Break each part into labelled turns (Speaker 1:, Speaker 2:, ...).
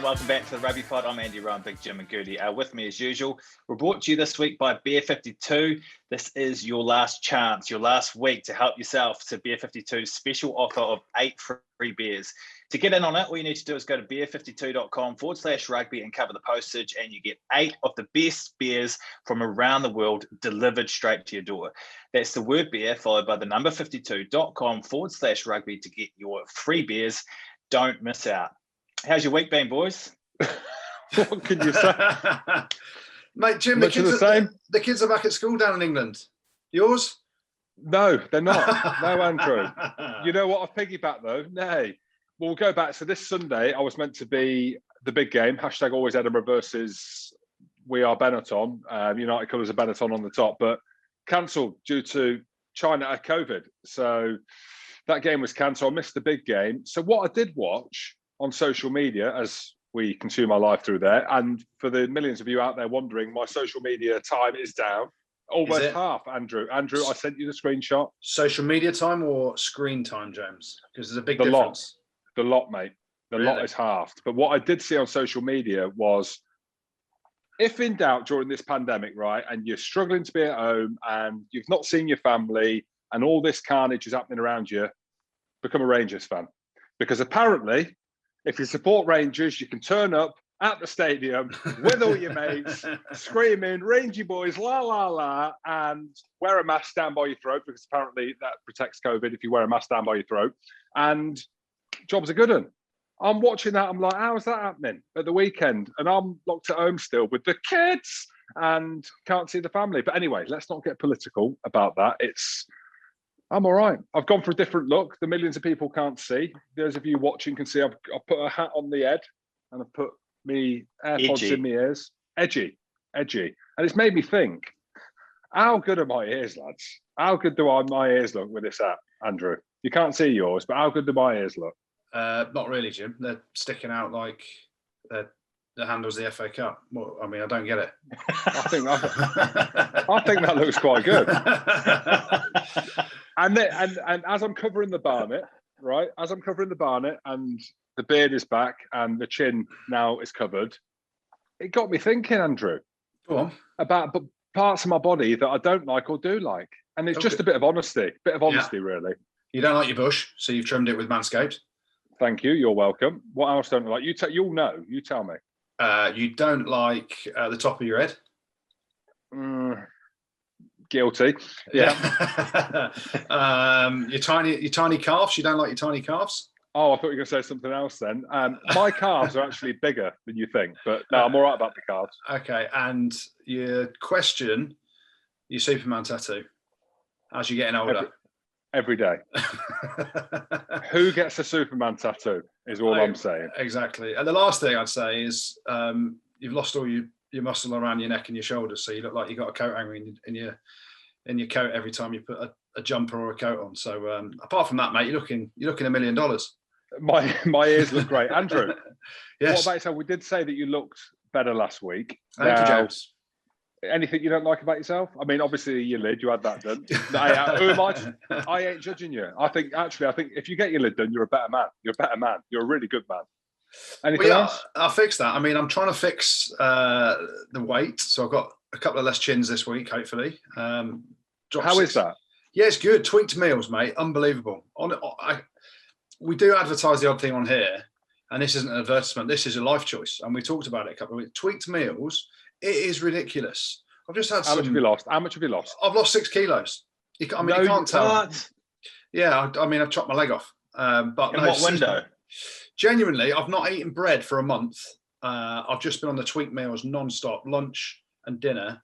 Speaker 1: welcome back to the Rugby Pod. I'm Andy Rowan, Big Jim and Goodey. With me as usual. We're brought to you this week by Beer 52. This is your last chance, your last week to help yourself to Beer 52's special offer of 8 free beers. To get in on it, all you need to do is go to beer52.com/rugby and cover the postage, and you get 8 of the best beers from around the world delivered straight to your door. That's the word beer followed by the number 52.com/rugby to get your free beers. Don't miss out. How's your week been, boys?
Speaker 2: What can you say?
Speaker 3: Mate, Jim, the kids are back at school down in England. Yours?
Speaker 2: No, they're not. No, Andrew. You know what? I've piggybacked though. Nay. We'll go back. So this Sunday, I was meant to be the big game. # always Edinburgh versus We Are Benetton. United colours of Benetton on the top, but cancelled due to China COVID. So that game was cancelled. I missed the big game. So what I did watch on social media, as we consume our life through there, and for the millions of you out there wondering, my social media time is down. Almost half, Andrew. Andrew, I sent you the screenshot.
Speaker 3: Social media time or screen time, James? Because there's a big difference.
Speaker 2: The lot, mate. The lot is halved. But what I did see on social media was, if in doubt during this pandemic, right, and you're struggling to be at home and you've not seen your family and all this carnage is happening around you, become a Rangers fan. Because apparently, if you support Rangers, you can turn up at the stadium with all your mates, screaming, Ranger boys, la, la, la, and wear a mask down by your throat, because apparently that protects COVID if you wear a mask down by your throat. And job's a good one. I'm watching that. I'm like, how's that happening at the weekend? And I'm locked at home still with the kids and can't see the family. But anyway, let's not get political about that. I'm all right. I've gone for a different look. The millions of people can't see. Those of you watching can see I've put a hat on the head and I've put me AirPods in my ears. Edgy. And it's made me think, how good are my ears, lads? How good do my ears look with this hat, Andrew? You can't see yours, but how good do my ears look?
Speaker 3: Not really, Jim. They're sticking out like the handles of the FA Cup. Well, I mean, I don't get it.
Speaker 2: I think that looks quite good. And as I'm covering the barnet, right? As I'm covering the barnet and the beard is back and the chin now is covered, it got me thinking, Andrew,
Speaker 3: go on,
Speaker 2: about parts of my body that I don't like or do like. And it's just a bit of honesty, really.
Speaker 3: You don't like your bush, so you've trimmed it with Manscaped.
Speaker 2: Thank you. You're welcome. What else don't I like? You'll know. You tell me.
Speaker 3: You don't like the top of your head?
Speaker 2: Guilty. Yeah.
Speaker 3: Your tiny calves. You don't like your tiny calves?
Speaker 2: Oh, I thought you were going to say something else then. My calves are actually bigger than you think, but no, I'm all right about the calves.
Speaker 3: Okay. And your question, your Superman tattoo, as you're getting older.
Speaker 2: Every day. Who gets a Superman tattoo is all I'm saying.
Speaker 3: Exactly. And the last thing I'd say is you've lost all your muscle around your neck and your shoulders, so you look like you got a coat hanger in your coat every time you put a jumper or a coat on. So apart from that, mate, you're looking $1 million.
Speaker 2: My ears look great. Andrew,
Speaker 3: yes.
Speaker 2: What about yourself? We did say that you looked better last week.
Speaker 3: Thank you, James.
Speaker 2: Anything you don't like about yourself? I mean, obviously your lid, you had that done. Who am I? I ain't judging you. I think if you get your lid done, you're a better man. You're a better man. You're a really good man. Anything else?
Speaker 3: I'll fix that. I mean, I'm trying to fix the weight. So I've got a couple of less chins this week, hopefully.
Speaker 2: How is that?
Speaker 3: Yeah, it's good. Tweaked meals, mate. Unbelievable. We do advertise the odd thing on here, and this isn't an advertisement. This is a life choice. And we talked about it a couple of weeks. Tweaked meals. It is ridiculous. I've just had
Speaker 2: How much have you lost?
Speaker 3: I've lost 6 kilos. You can't tell. What? Yeah, I've chopped my leg off. But
Speaker 1: in what window?
Speaker 3: Genuinely, I've not eaten bread for a month. I've just been on the tweaked meals non-stop, lunch and dinner.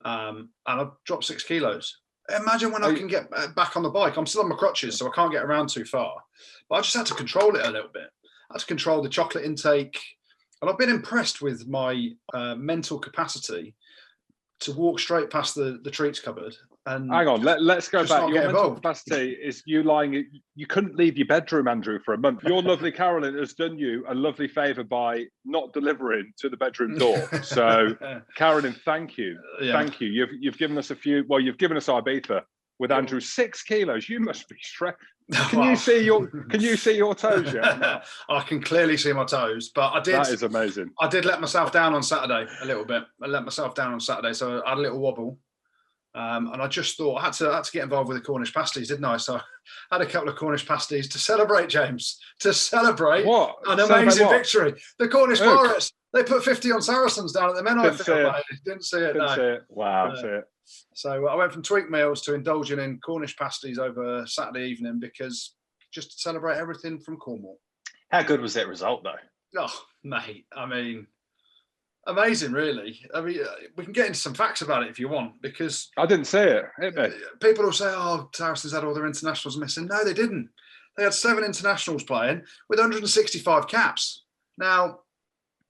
Speaker 3: And I've dropped 6 kilos. Imagine when I can get back on the bike. I'm still on my crutches, so I can't get around too far. But I just had to control it a little bit. I had to control the chocolate intake. And I've been impressed with my mental capacity to walk straight past the treats cupboard. And
Speaker 2: hang on, let's go back. Your mental capacity is you lying. You couldn't leave your bedroom, Andrew, for a month. Your lovely Carolyn has done you a lovely favour by not delivering to the bedroom door. So, Carolyn, thank you.
Speaker 3: Yeah.
Speaker 2: Thank you. You've given us a few. Well, you've given us Ibiza with Andrew. 6 kilos. You must be stressed. Can you see your toes yet? No.
Speaker 3: I can clearly see my toes, but I did.
Speaker 2: That is amazing.
Speaker 3: I did let myself down on Saturday a little bit. I let myself down on Saturday, so I had a little wobble. And I just thought I had to get involved with the Cornish pasties, didn't I? So I had a couple of Cornish pasties to celebrate, James. To celebrate an amazing victory. The Cornish Pirates. They put 50 on Saracens down at the Menai field. Didn't see it.
Speaker 2: Didn't see it. Wow. See it.
Speaker 3: So I went from tweak meals to indulging in Cornish pasties over Saturday evening because just to celebrate everything from Cornwall.
Speaker 1: How good was that result, though?
Speaker 3: Oh, mate. I mean, amazing, really. I mean, we can get into some facts about it if you want, because
Speaker 2: I didn't see it.
Speaker 3: People will say, "Oh, Saracens had all their internationals missing." No, they didn't. They had 7 internationals playing with 165 caps. Now,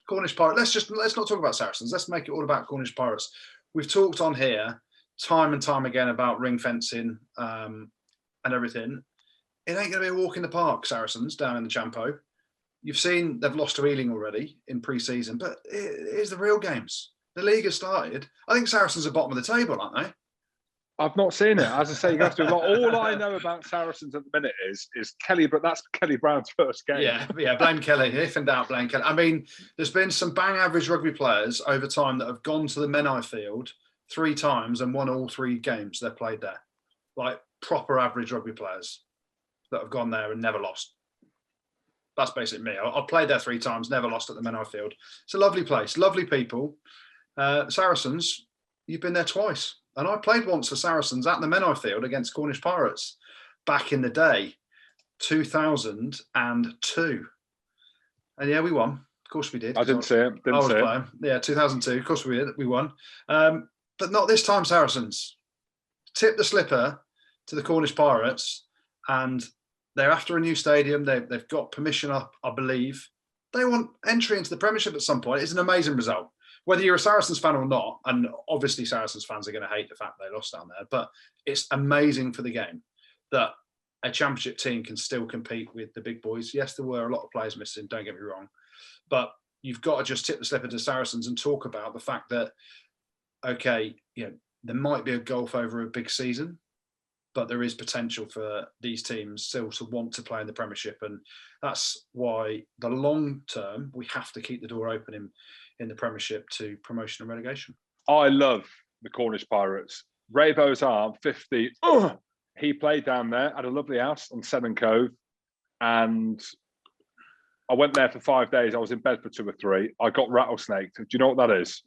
Speaker 3: Cornish Pirates. Let's not talk about Saracens. Let's make it all about Cornish Pirates. We've talked on here time and time again about ring fencing and everything. It ain't going to be a walk in the park, Saracens, down in the Champo. You've seen they've lost to Ealing already in pre-season, but here's the real games. The league has started. I think Saracens are bottom of the table, aren't they?
Speaker 2: I've not seen it. As I say, you have to. All I know about Saracens at the minute is Kelly, but that's Kelly Brown's first game.
Speaker 3: Yeah. Blame Kelly. If in doubt, blame Kelly. I mean, there's been some bang average rugby players over time that have gone to the Menai field 3 times and won all 3 games they've played there. Like proper average rugby players that have gone there and never lost. That's basically me. I've played there 3 times, never lost at the Menai field. It's a lovely place, lovely people. Saracens, you've been there twice. And I played once for Saracens at the Menai field against Cornish Pirates back in the day, 2002. And yeah, we won. Of course we did.
Speaker 2: I didn't see it.
Speaker 3: Yeah, 2002. Of course we did. We won. But not this time, Saracens. Tip the slipper to the Cornish Pirates, and they're after a new stadium. They've got permission up, I believe. They want entry into the Premiership at some point. It's an amazing result. Whether you're a Saracens fan or not, and obviously Saracens fans are going to hate the fact they lost down there, but it's amazing for the game that a Championship team can still compete with the big boys. Yes, there were a lot of players missing, don't get me wrong, but you've got to just tip the slipper to Saracens and talk about the fact that, okay, there might be a gulf over a big season, but there is potential for these teams still to want to play in the Premiership. And that's why the long term, we have to keep the door open in the Premiership to promotion and relegation.
Speaker 2: I love the Cornish Pirates. Ravo's arm, 50. He played down there, had a lovely house on Seven Cove. And I went there for 5 days. I was in bed for 2 or 3. I got rattlesnaked. Do you know what that is?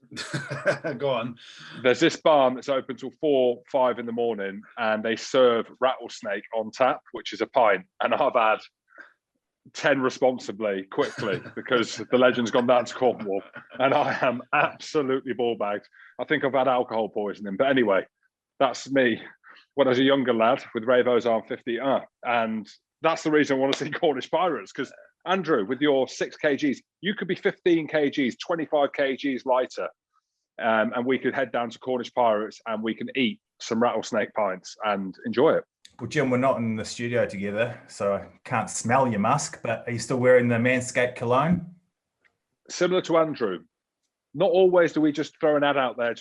Speaker 3: Go on.
Speaker 2: There's this barn that's open till 4, 5 in the morning, and they serve rattlesnake on tap, which is a pint. And I've had 10 responsibly quickly because the legend's gone down to Cornwall, and I am absolutely ball bagged. I think I've had alcohol poisoning, but anyway, that's me when I was a younger lad with Ravo's arm 50. And that's the reason I want to see Cornish Pirates, because Andrew, with your 6 kgs, you could be 15 kgs, 25 kgs lighter, and we could head down to Cornish Pirates and we can eat some rattlesnake pints and enjoy it.
Speaker 4: Well, Jim, we're not in the studio together, so I can't smell your musk, but are you still wearing the Manscaped cologne?
Speaker 2: Similar to Andrew, not always do we just throw an ad out there,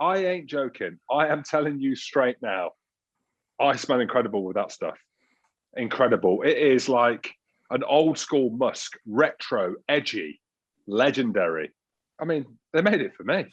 Speaker 2: I ain't joking. I am telling you straight now, I smell incredible with that stuff. Incredible. It is like an old school musk, retro, edgy, legendary. I mean, they made it for me.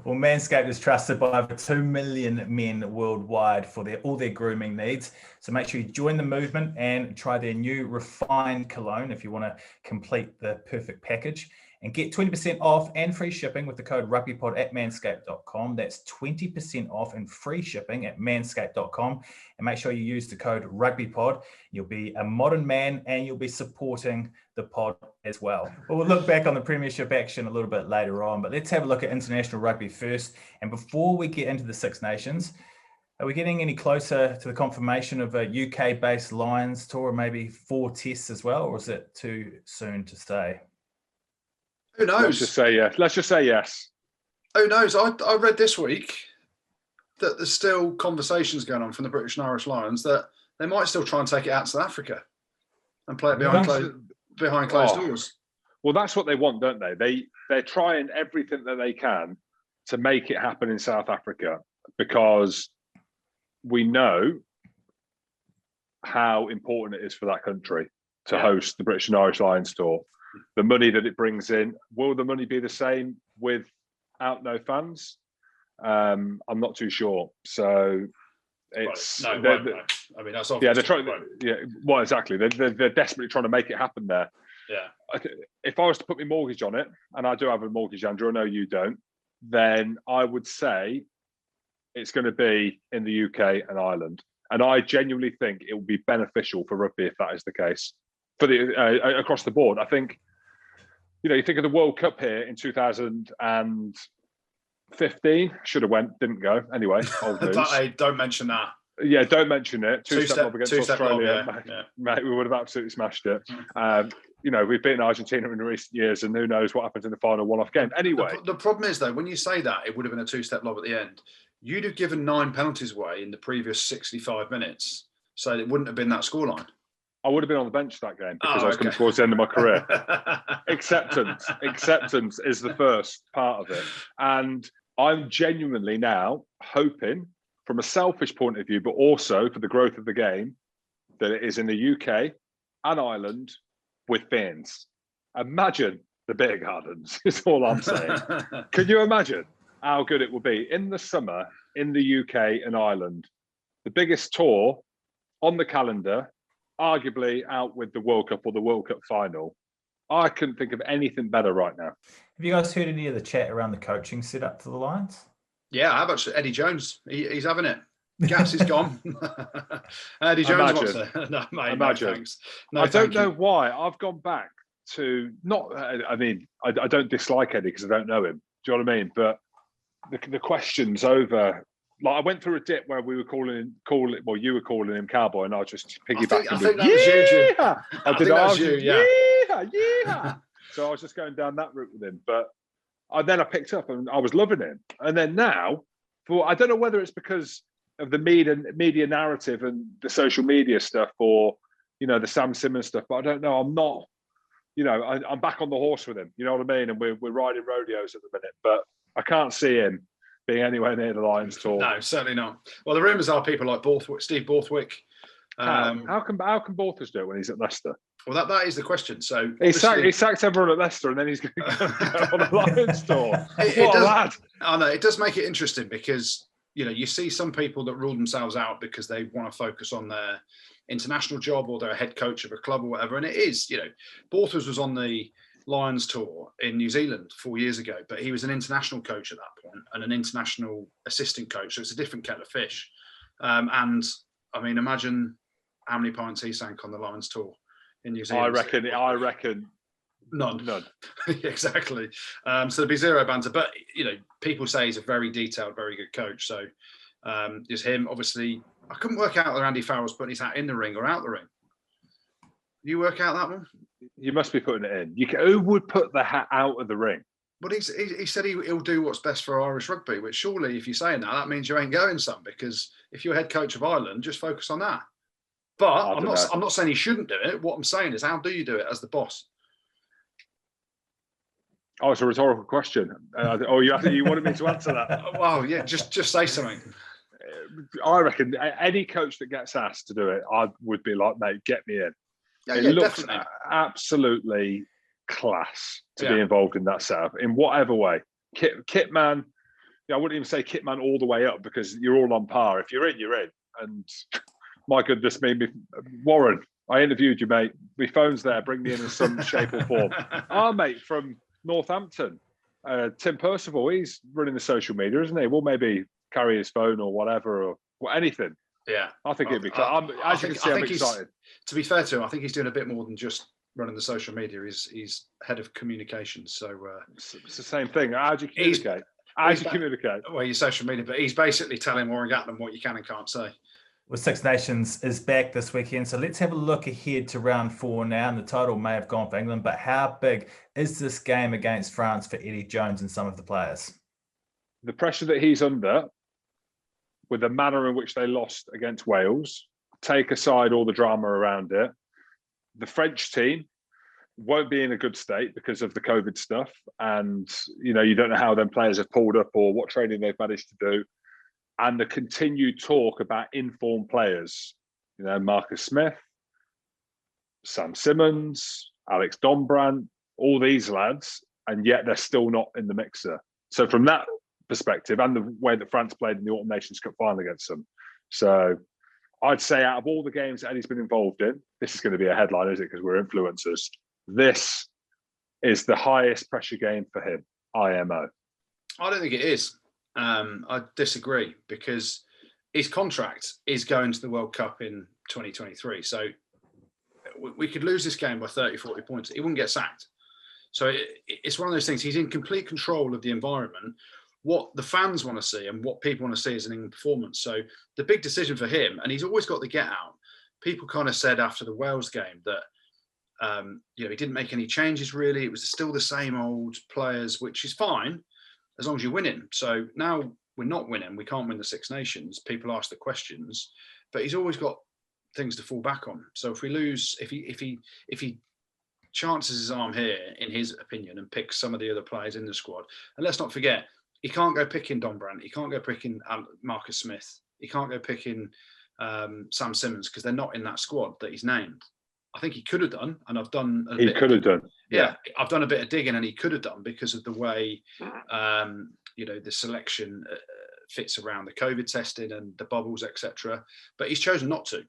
Speaker 4: Well, Manscaped is trusted by over 2 million men worldwide for all their grooming needs. So make sure you join the movement and try their new refined cologne if you want to complete the perfect package. And get 20% off and free shipping with the code rugbypod at manscaped.com. That's 20% off and free shipping at manscaped.com. And make sure you use the code rugbypod. You'll be a modern man and you'll be supporting the pod as well. But we'll look back on the Premiership action a little bit later on. But let's have a look at international rugby first. And before we get into the Six Nations, are we getting any closer to the confirmation of a UK-based Lions tour, maybe 4 tests as well, or is it too soon to say?
Speaker 3: Who knows?
Speaker 2: Let's just say yes.
Speaker 3: Who knows? I read this week that there's still conversations going on from the British and Irish Lions that they might still try and take it out to South Africa and play it behind closed doors.
Speaker 2: Well, that's what they want, don't they? They're trying everything that they can to make it happen in South Africa because we know how important it is for that country to host the British and Irish Lions tour. The money that it brings in, will the money be the same without no fans? I'm not too sure. So it's
Speaker 3: I mean, that's obvious.
Speaker 2: Yeah, they're trying. Yeah, well, exactly. They're desperately trying to make it happen there.
Speaker 3: Yeah.
Speaker 2: If I was to put my mortgage on it, and I do have a mortgage, Andrew, I know you don't, then I would say it's going to be in the UK and Ireland. And I genuinely think it will be beneficial for rugby if that is the case for the across the board. I think, you think of the World Cup here in 2015. Should have went, didn't go. Anyway, old news.
Speaker 3: Hey, don't mention that.
Speaker 2: Yeah, don't mention it. Two-step lob against Australia. Mate, we would have absolutely smashed it. We've beaten Argentina in recent years, and who knows what happens in the final one-off game. Anyway.
Speaker 3: The problem is, though, when you say that, it would have been a two-step lob at the end. You'd have given 9 penalties away in the previous 65 minutes, so it wouldn't have been that scoreline.
Speaker 2: I would have been on the bench that game because I was coming towards the end of my career. Acceptance is the first part of it. And I'm genuinely now hoping, from a selfish point of view, but also for the growth of the game, that it is in the UK and Ireland with fans. Imagine the beer gardens, is all I'm saying. Can you imagine how good it will be in the summer in the UK and Ireland? The biggest tour on the calendar, arguably out with the World Cup or the World Cup final. I couldn't think of anything better right now.
Speaker 4: Have you guys heard any of the chat around the coaching setup for the Lions?
Speaker 3: Yeah, how about Eddie Jones? He's having it. Gas is gone. Eddie Jones wants it. No, mate, imagine. No, thanks. No,
Speaker 2: I don't know why. I've gone back to I don't dislike Eddie because I don't know him. Do you know what I mean? But the questions over, like, I went through a dip where we were you were calling him Cowboy, and I was just piggybacking.
Speaker 3: I think that was you, Jim.
Speaker 2: I think that was you, yeah.
Speaker 3: Yeah.
Speaker 2: So I was just going down that route with him, but then I picked up and I was loving him. And then now, I don't know whether it's because of the media narrative and the social media stuff, or the Sam Simmons stuff, but I don't know. I'm not, I'm back on the horse with him. You know what I mean? And we're riding rodeos at the minute, but I can't see him being anywhere near the Lions tour.
Speaker 3: No, certainly not. Well, the rumours are people like Steve Borthwick.
Speaker 2: How can Borthwick do it when he's at Leicester?
Speaker 3: Well, that is the question. So
Speaker 2: he sacked everyone at Leicester, and then he's going to go on a Lions tour. What a lad!
Speaker 3: I know, it does make it interesting because you see some people that rule themselves out because they want to focus on their international job or they're a head coach of a club or whatever. And it is, Borthwick was on the Lions tour in New Zealand 4 years ago, but he was an international coach at that point and an international assistant coach. So it's a different kettle of fish. And I mean, imagine how many pints he sank on the Lions tour in New Zealand.
Speaker 2: I reckon none.
Speaker 3: Exactly. So there'd be zero banter, but people say he's a very detailed, very good coach. So just him. Obviously, I couldn't work out whether Andy Farrell's putting his hat in the ring or out the ring. You work out that one?
Speaker 2: You must be putting it in. Who would put the hat out of the ring?
Speaker 3: But he said he'll do what's best for Irish rugby, which surely, if you're saying that means you ain't going some, because if you're head coach of Ireland, just focus on that. But I'm not saying he shouldn't do it. What I'm saying is, how do you do it as the boss?
Speaker 2: Oh, it's a rhetorical question. You wanted me to answer that?
Speaker 3: Well, yeah, just say something.
Speaker 2: I reckon any coach that gets asked to do it, I would be like, mate, get me in.
Speaker 3: It
Speaker 2: looks
Speaker 3: definitely.
Speaker 2: Absolutely class to be involved in that setup in whatever way. Kit man, I wouldn't even say kit man all the way up because you're all on par. If you're in, you're in. And my goodness me, Warren, I interviewed you, mate. My phone's there. Bring me in some shape or form. Our mate from Northampton, Tim Percival, he's running the social media, isn't he? We'll maybe carry his phone or whatever or anything.
Speaker 3: Yeah,
Speaker 2: I think it'd be. As you can see, I'm excited.
Speaker 3: To be fair to him, I think he's doing a bit more than just running the social media. He's head of communications, so
Speaker 2: it's the same thing. How do you communicate? Well,
Speaker 3: your social media, but he's basically telling Warren Gatland what you can and can't say.
Speaker 4: Well, Six Nations is back this weekend, so let's have a look ahead to round 4 now. And the title may have gone for England, but how big is this game against France for Eddie Jones and some of the players?
Speaker 2: The pressure that he's under, with the manner in which they lost against Wales, take aside all the drama around it, the French team won't be in a good state because of the COVID stuff. And, you don't know how them players have pulled up or what training they've managed to do. and the continued talk about informed players, you know, Marcus Smith, Sam Simmons, Alex Dombrandt, all these lads, and yet they're still not in the mixer. So from that perspective, and the way that France played in the Autumn Nations Cup final against them, so I'd say out of all the games that Eddie's been involved in, this is going to be a headline, isn't it? Because we're influencers. This is the highest pressure game for him, IMO.
Speaker 3: I don't think it is. I disagree, because his contract is going to the World Cup in 2023. So we could lose this game by 30, 40 points. He wouldn't get sacked. So it's one of those things. He's in complete control of the environment, what the fans want to see and what people want to see is an England performance. So the big decision for him, and he's always got the get out. People kind of said after the Wales game that, he didn't make any changes really. It was still the same old players, which is fine as long as you're winning. So now we're not winning. We can't win the Six Nations. People ask the questions, but he's always got things to fall back on. So if we lose, if he chances his arm here, in his opinion, and picks some of the other players in the squad, and let's not forget, he can't go picking Dombrandt. He can't go picking Marcus Smith. He can't go picking Sam Simmons, because they're not in that squad that he's named. I think he could have done, and I've done. I've done a bit of digging, and he could have done, because of the way the selection fits around the COVID testing and the bubbles, etc. But he's chosen not to.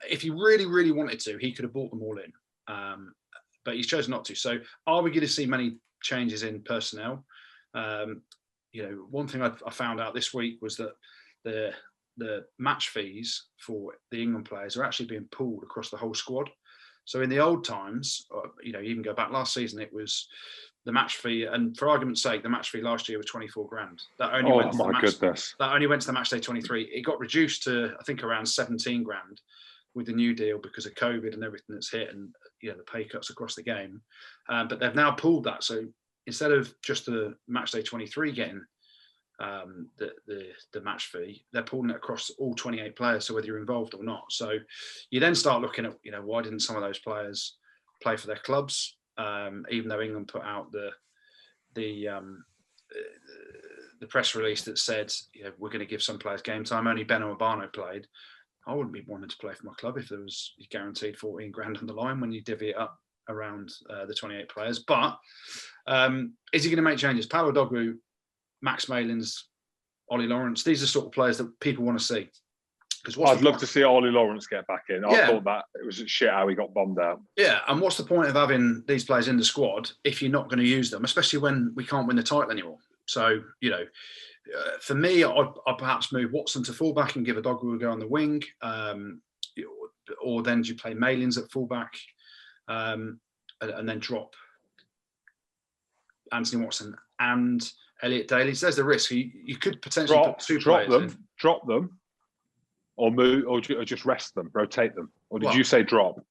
Speaker 3: If he really, really wanted to, he could have brought them all in. But he's chosen not to. So are we going to see many changes in personnel? One thing I found out this week was that the match fees for the England players are actually being pooled across the whole squad. So in the old times, even go back last season, it was the match fee, and for argument's sake, the match fee last year was 24 grand. That only went to that only went to the match day 23. It got reduced to, I think, around 17 grand with the new deal because of COVID and everything that's hit, and the pay cuts across the game. But they've now pulled that. So instead of just the match day 23 getting the match fee, they're pulling it across all 28 players, so whether you're involved or not. So you then start looking at, why didn't some of those players play for their clubs, even though England put out the press release that said, we're going to give some players game time. Only Ben Urbano played. I wouldn't be wanting to play for my club if there was guaranteed 14 grand on the line when you divvy it up around the 28 players. But is he going to make changes? Paolo Dogwu, Max Malins, Ollie Lawrence, these are sort of players that people want to see.
Speaker 2: I'd love to see Ollie Lawrence get back in. I thought that it was shit how he got bombed out. Yeah,
Speaker 3: and what's the point of having these players in the squad if you're not going to use them, especially when we can't win the title anymore? So, for me, I'd perhaps move Watson to fullback and give a Dogwu a go on the wing. Or then do you play Malins at fullback and then drop Anthony Watson and Elliot Daly? So there's the risk. You could potentially put two players in.
Speaker 2: Drop them, or move, or just rest them, rotate them. Or did you say drop?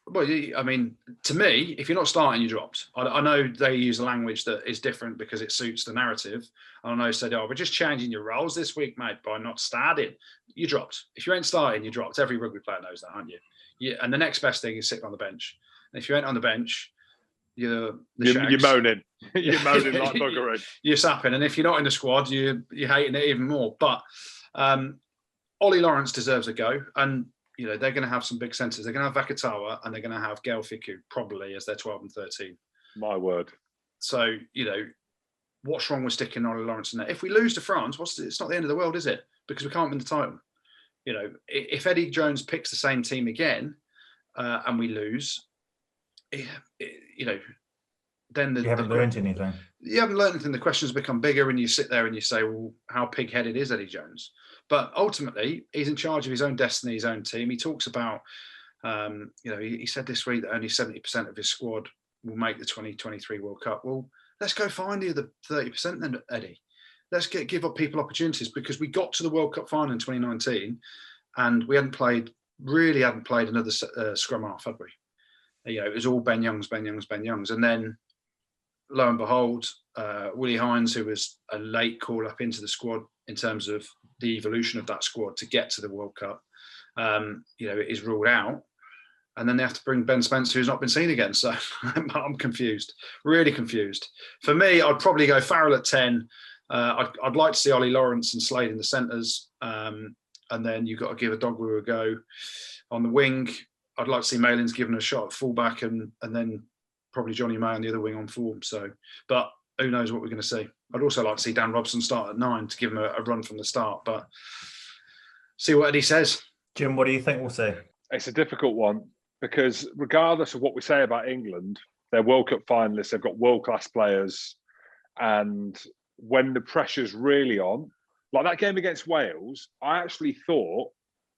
Speaker 3: Well, I mean, to me, if you're not starting, you're dropped. I know they use a language that is different because it suits the narrative. I know they said, we're just changing your roles this week, mate, by not starting. You're dropped. If you ain't starting, you're dropped. Every rugby player knows that, aren't you? And the next best thing is sitting on the bench. And if you ain't on the bench, you're
Speaker 2: moaning. You're moaning like buggery.
Speaker 3: You're sapping. And if you're not in the squad, you're hating it even more. But Ollie Lawrence deserves a go. And they're going to have some big centres. They're going to have Vakatawa and they're going to have Galthié probably as their 12 and 13.
Speaker 2: My word.
Speaker 3: So, what's wrong with sticking Ollie Lawrence in there? If we lose to France, it's not the end of the world, is it? Because we can't win the title. If Eddie Jones picks the same team again and we lose, then
Speaker 4: you haven't learned anything.
Speaker 3: You haven't learned anything. The questions become bigger and you sit there and you say, well, how pig-headed is Eddie Jones? But ultimately, he's in charge of his own destiny, his own team. He talks about, he said this week that only 70% of his squad will make the 2023 World Cup. Well, let's go find the other 30% then, Eddie. Let's give up people opportunities, because we got to the World Cup final in 2019 and we hadn't played another scrum half, had we? It was all Ben Youngs. And then, lo and behold, Willie Hines, who was a late call up into the squad in terms of the evolution of that squad to get to the World Cup, is ruled out. And then they have to bring Ben Spencer, who's not been seen again. So I'm confused, really confused. For me, I'd probably go Farrell at 10, I'd like to see Ollie Lawrence and Slade in the centres, and then you've got to give a Dogwoo a go on the wing. I'd like to see Malins given a shot at fullback, and then probably Johnny May on the other wing on form. So, but who knows what we're going to see. I'd also like to see Dan Robson start at 9 to give him a run from the start, but see what Eddie says.
Speaker 4: Jim, what do you think we'll see?
Speaker 2: It's a difficult one because regardless of what we say about England, they're World Cup finalists, they've got world-class players, and when the pressure's really on, like that game against Wales, I actually thought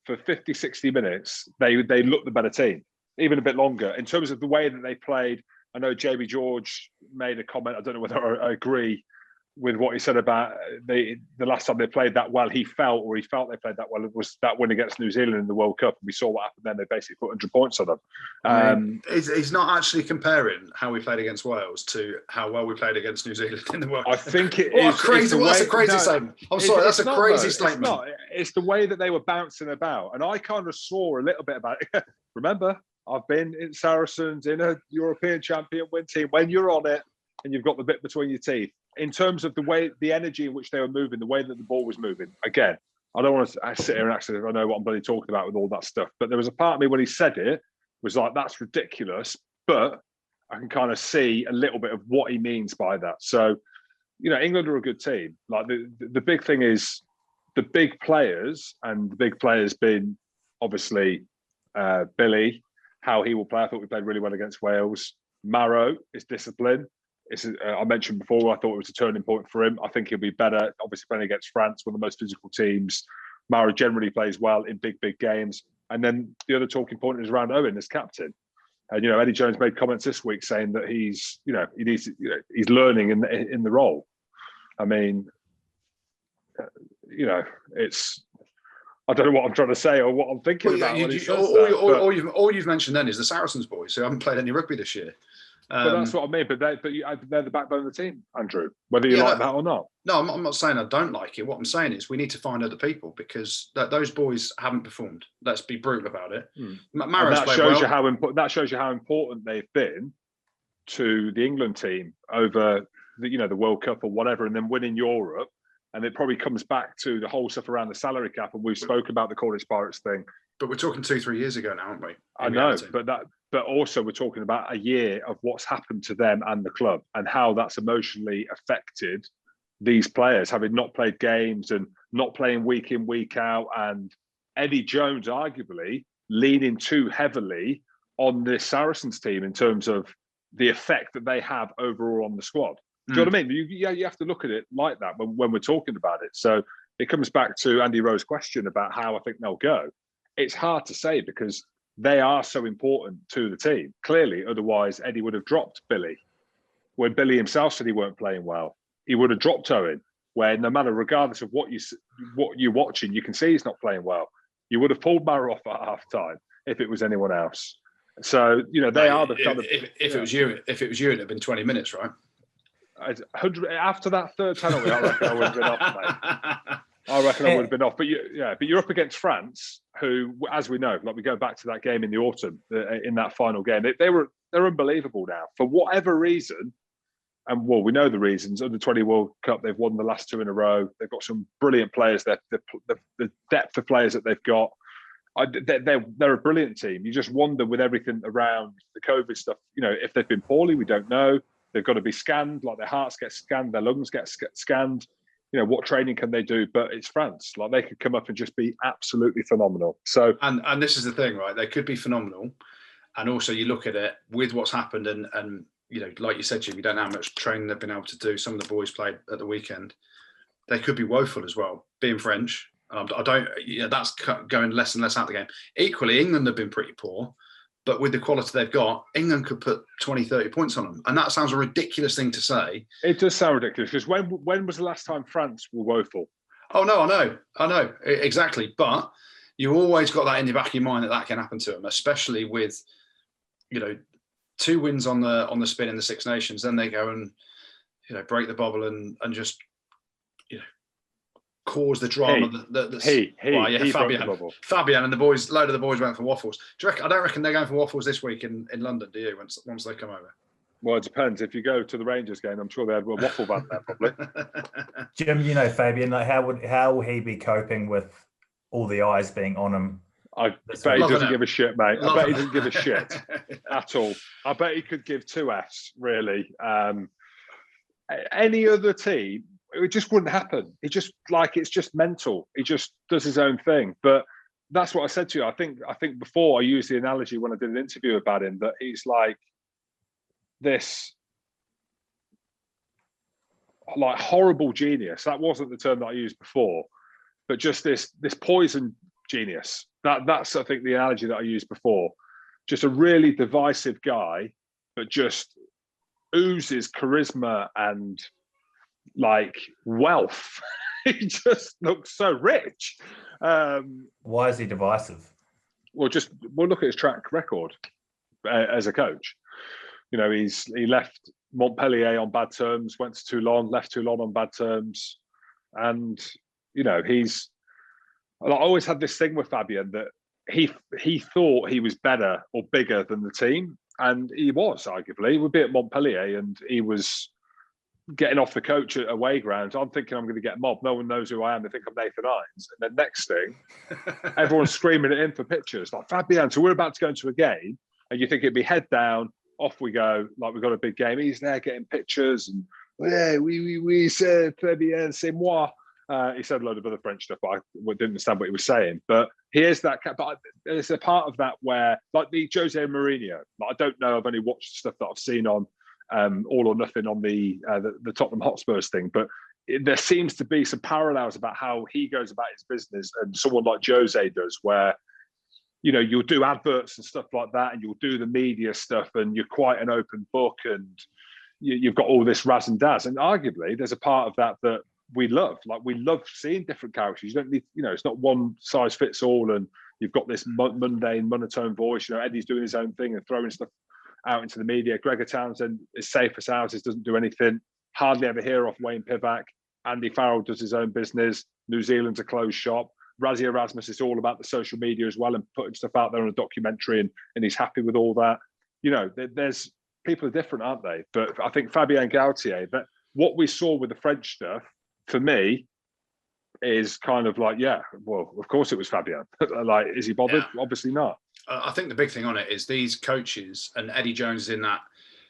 Speaker 2: for 50, 60 minutes, they looked the better team, even a bit longer. In terms of the way that they played, I know Jamie George made a comment, I don't know whether I agree with what he said about the last time they played that well, he felt they played that well. It was that win against New Zealand in the World Cup. And we saw what happened then. They basically put 100 points on them.
Speaker 3: He's not actually comparing how we played against Wales to how well we played against New Zealand in the World Cup.
Speaker 2: I think it
Speaker 3: is. That's a crazy statement. I'm sorry, that's a crazy statement.
Speaker 2: It's the way that they were bouncing about. And I kind of saw a little bit about it. Remember, I've been in Saracens, in a European champion win team. When you're on it and you've got the bit between your teeth, in terms of the way, the energy in which they were moving, the way that the ball was moving. Again, I don't want to sit here and actually, I know what I'm bloody talking about with all that stuff, but there was a part of me when he said it was like, that's ridiculous, but I can kind of see a little bit of what he means by that. So, you know, England are a good team. Like the big thing is the big players, and the big players being obviously Billy, how he will play. I thought we played really well against Wales. Marrow is discipline. I mentioned before, I thought it was a turning point for him. I think he'll be better. Obviously, playing against France, one of the most physical teams. Mara generally plays well in big games. And then the other talking point is around Owen as captain. And, you know, Eddie Jones made comments this week saying that he's learning in the role. I mean, you know, I don't know what I'm trying to say or what I'm thinking about.
Speaker 3: All you've mentioned then is the Saracens boys who haven't played any rugby this year.
Speaker 2: But that's what I mean. But they're the backbone of the team, Andrew. Whether you like that or not.
Speaker 3: No, I'm not saying I don't like it. What I'm saying is we need to find other people because those boys haven't performed. Let's be brutal about it.
Speaker 2: That shows you how important they've been to the England team over the World Cup or whatever, and then winning Europe. And it probably comes back to the whole stuff around the salary cap. And we've spoken about the Cornish Pirates thing.
Speaker 3: But we're talking 2-3 years ago now, aren't we?
Speaker 2: I know, but also we're talking about a year of what's happened to them and the club and how that's emotionally affected these players, having not played games and not playing week in, week out. And Eddie Jones arguably leaning too heavily on this Saracens team in terms of the effect that they have overall on the squad. Do you know what I mean? You have to look at it like that when we're talking about it. So it comes back to Andy Rowe's question about how I think they'll go. It's hard to say because they are so important to the team. Clearly, otherwise Eddie would have dropped Billy. When Billy himself said he weren't playing well, he would have dropped Owen. Where no matter, regardless of what you're watching, you can see he's not playing well. You would have pulled Marrow off at half time if it was anyone else. So they are the kind of.
Speaker 3: If it was you, it'd have been 20 minutes, right?
Speaker 2: After that third penalty, I reckon I would have been off, mate. I reckon I would have been off. But you're up against France, who, as we know, like we go back to that game in the autumn, in that final game, they're unbelievable now. For whatever reason, and well, we know the reasons. Under 20 World Cup, they've won the last 2 in a row. They've got some brilliant players. The depth of players that they've got, they're a brilliant team. You just wonder with everything around the COVID stuff, if they've been poorly, we don't know. They've got to be scanned, like their hearts get scanned, their lungs get scanned. What training can they do? But it's France. Like they could come up and just be absolutely phenomenal. So
Speaker 3: and this is the thing, right? They could be phenomenal. And also you look at it with what's happened and like you said, Jim, you don't know how much training they've been able to do. Some of the boys played at the weekend. They could be woeful as well, being French. That's going less and less out of the game. Equally, England have been pretty poor. But with the quality they've got, England could put 20, 30 points on them. And that sounds a ridiculous thing to say.
Speaker 2: It does sound ridiculous because when was the last time France were woeful?
Speaker 3: Oh, no, I know. Exactly. But you always got that in the back of your mind that can happen to them, especially with, 2 wins on the spin in the Six Nations. Then they go and, break the bubble and just, cause the drama. Fabian and the boys, load of the boys went for waffles. I don't reckon they're going for waffles this week in London, do you? Once they come over.
Speaker 2: Well, it depends. If you go to the Rangers game, I'm sure they had a waffle van there probably.
Speaker 4: Jim, Fabian, like how will he be coping with all the eyes being on him?
Speaker 2: I bet he doesn't give a shit, mate. I bet he doesn't give a shit at all. I bet he could give 2 Fs, really. Any other team, it just wouldn't happen. It's just mental. He just does his own thing. But that's what I said to you. I think before I used the analogy when I did an interview about him, that he's like this like horrible genius. That wasn't the term that I used before, but just this poison genius. That's I think the analogy that I used before. Just a really divisive guy, but just oozes charisma and like wealth. He just looks so rich.
Speaker 4: Why is he divisive?
Speaker 2: Well, look at his track record as a coach. He left Montpellier on bad terms, went to Toulon, left Toulon on bad terms, and I always had this thing with Fabian that he thought he was better or bigger than the team, and he was arguably. He would be at Montpellier, and he was getting off the coach at away grounds. I'm thinking I'm going to get mobbed. No one knows who I am. They think I'm Nathan Irons. And then next thing, everyone's screaming at him for pictures. Like, Fabian, so we're about to go into a game, and you think it'd be head down, off we go, like we've got a big game. He's there getting pictures, and yeah, we said Fabien, c'est moi. He said a load of other French stuff, but I didn't understand what he was saying. But here's that. But there's a part of that where, like the Jose Mourinho, I don't know. I've only watched stuff that I've seen on All or Nothing on the Tottenham Hotspurs thing. But there seems to be some parallels about how he goes about his business and someone like Jose does, where you'll do adverts and stuff like that, and you'll do the media stuff, and you're quite an open book, and you've got all this razz and dazz. And arguably, there's a part of that we love. Like, we love seeing different characters. You don't need, it's not one size fits all, and you've got this mundane, monotone voice. Eddie's doing his own thing and throwing stuff out into the media. Gregor Townsend is safe as houses, doesn't do anything. Hardly ever hear off Wayne Pivac. Andy Farrell does his own business. New Zealand's a closed shop. Razzie Erasmus is all about the social media as well and putting stuff out there on a documentary, and he's happy with all that. There's people are different, aren't they? But I think Fabian Galthié, that what we saw with the French stuff, for me, is kind of like, yeah, well, of course it was Fabian. Like, is he bothered? Yeah. Obviously not.
Speaker 3: I think the big thing on it is these coaches, and Eddie Jones is in that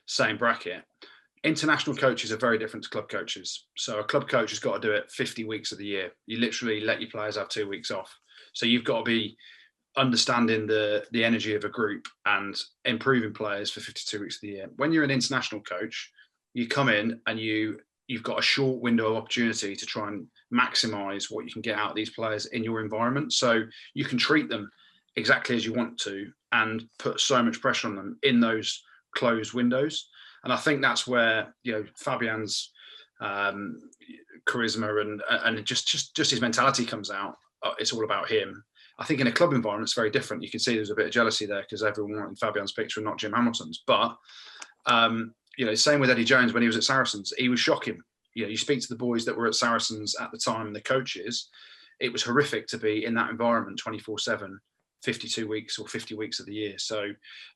Speaker 3: same bracket. International coaches are very different to club coaches. So a club coach has got to do it 50 weeks of the year. You literally let your players have 2 weeks off. So you've got to be understanding the energy of a group and improving players for 52 weeks of the year. When you're an international coach, you come in and you've got a short window of opportunity to try and maximize what you can get out of these players in your environment. So you can treat them exactly as you want to and put so much pressure on them in those closed windows. And I think that's where, Fabian's charisma and just his mentality comes out. It's all about him. I think in a club environment, it's very different. You can see there's a bit of jealousy there because everyone wanted Fabian's picture and not Jim Hamilton's. But, same with Eddie Jones when he was at Saracens. He was shocking. You speak to the boys that were at Saracens at the time, the coaches, it was horrific to be in that environment 24/7. 52 weeks or 50 weeks of the year. So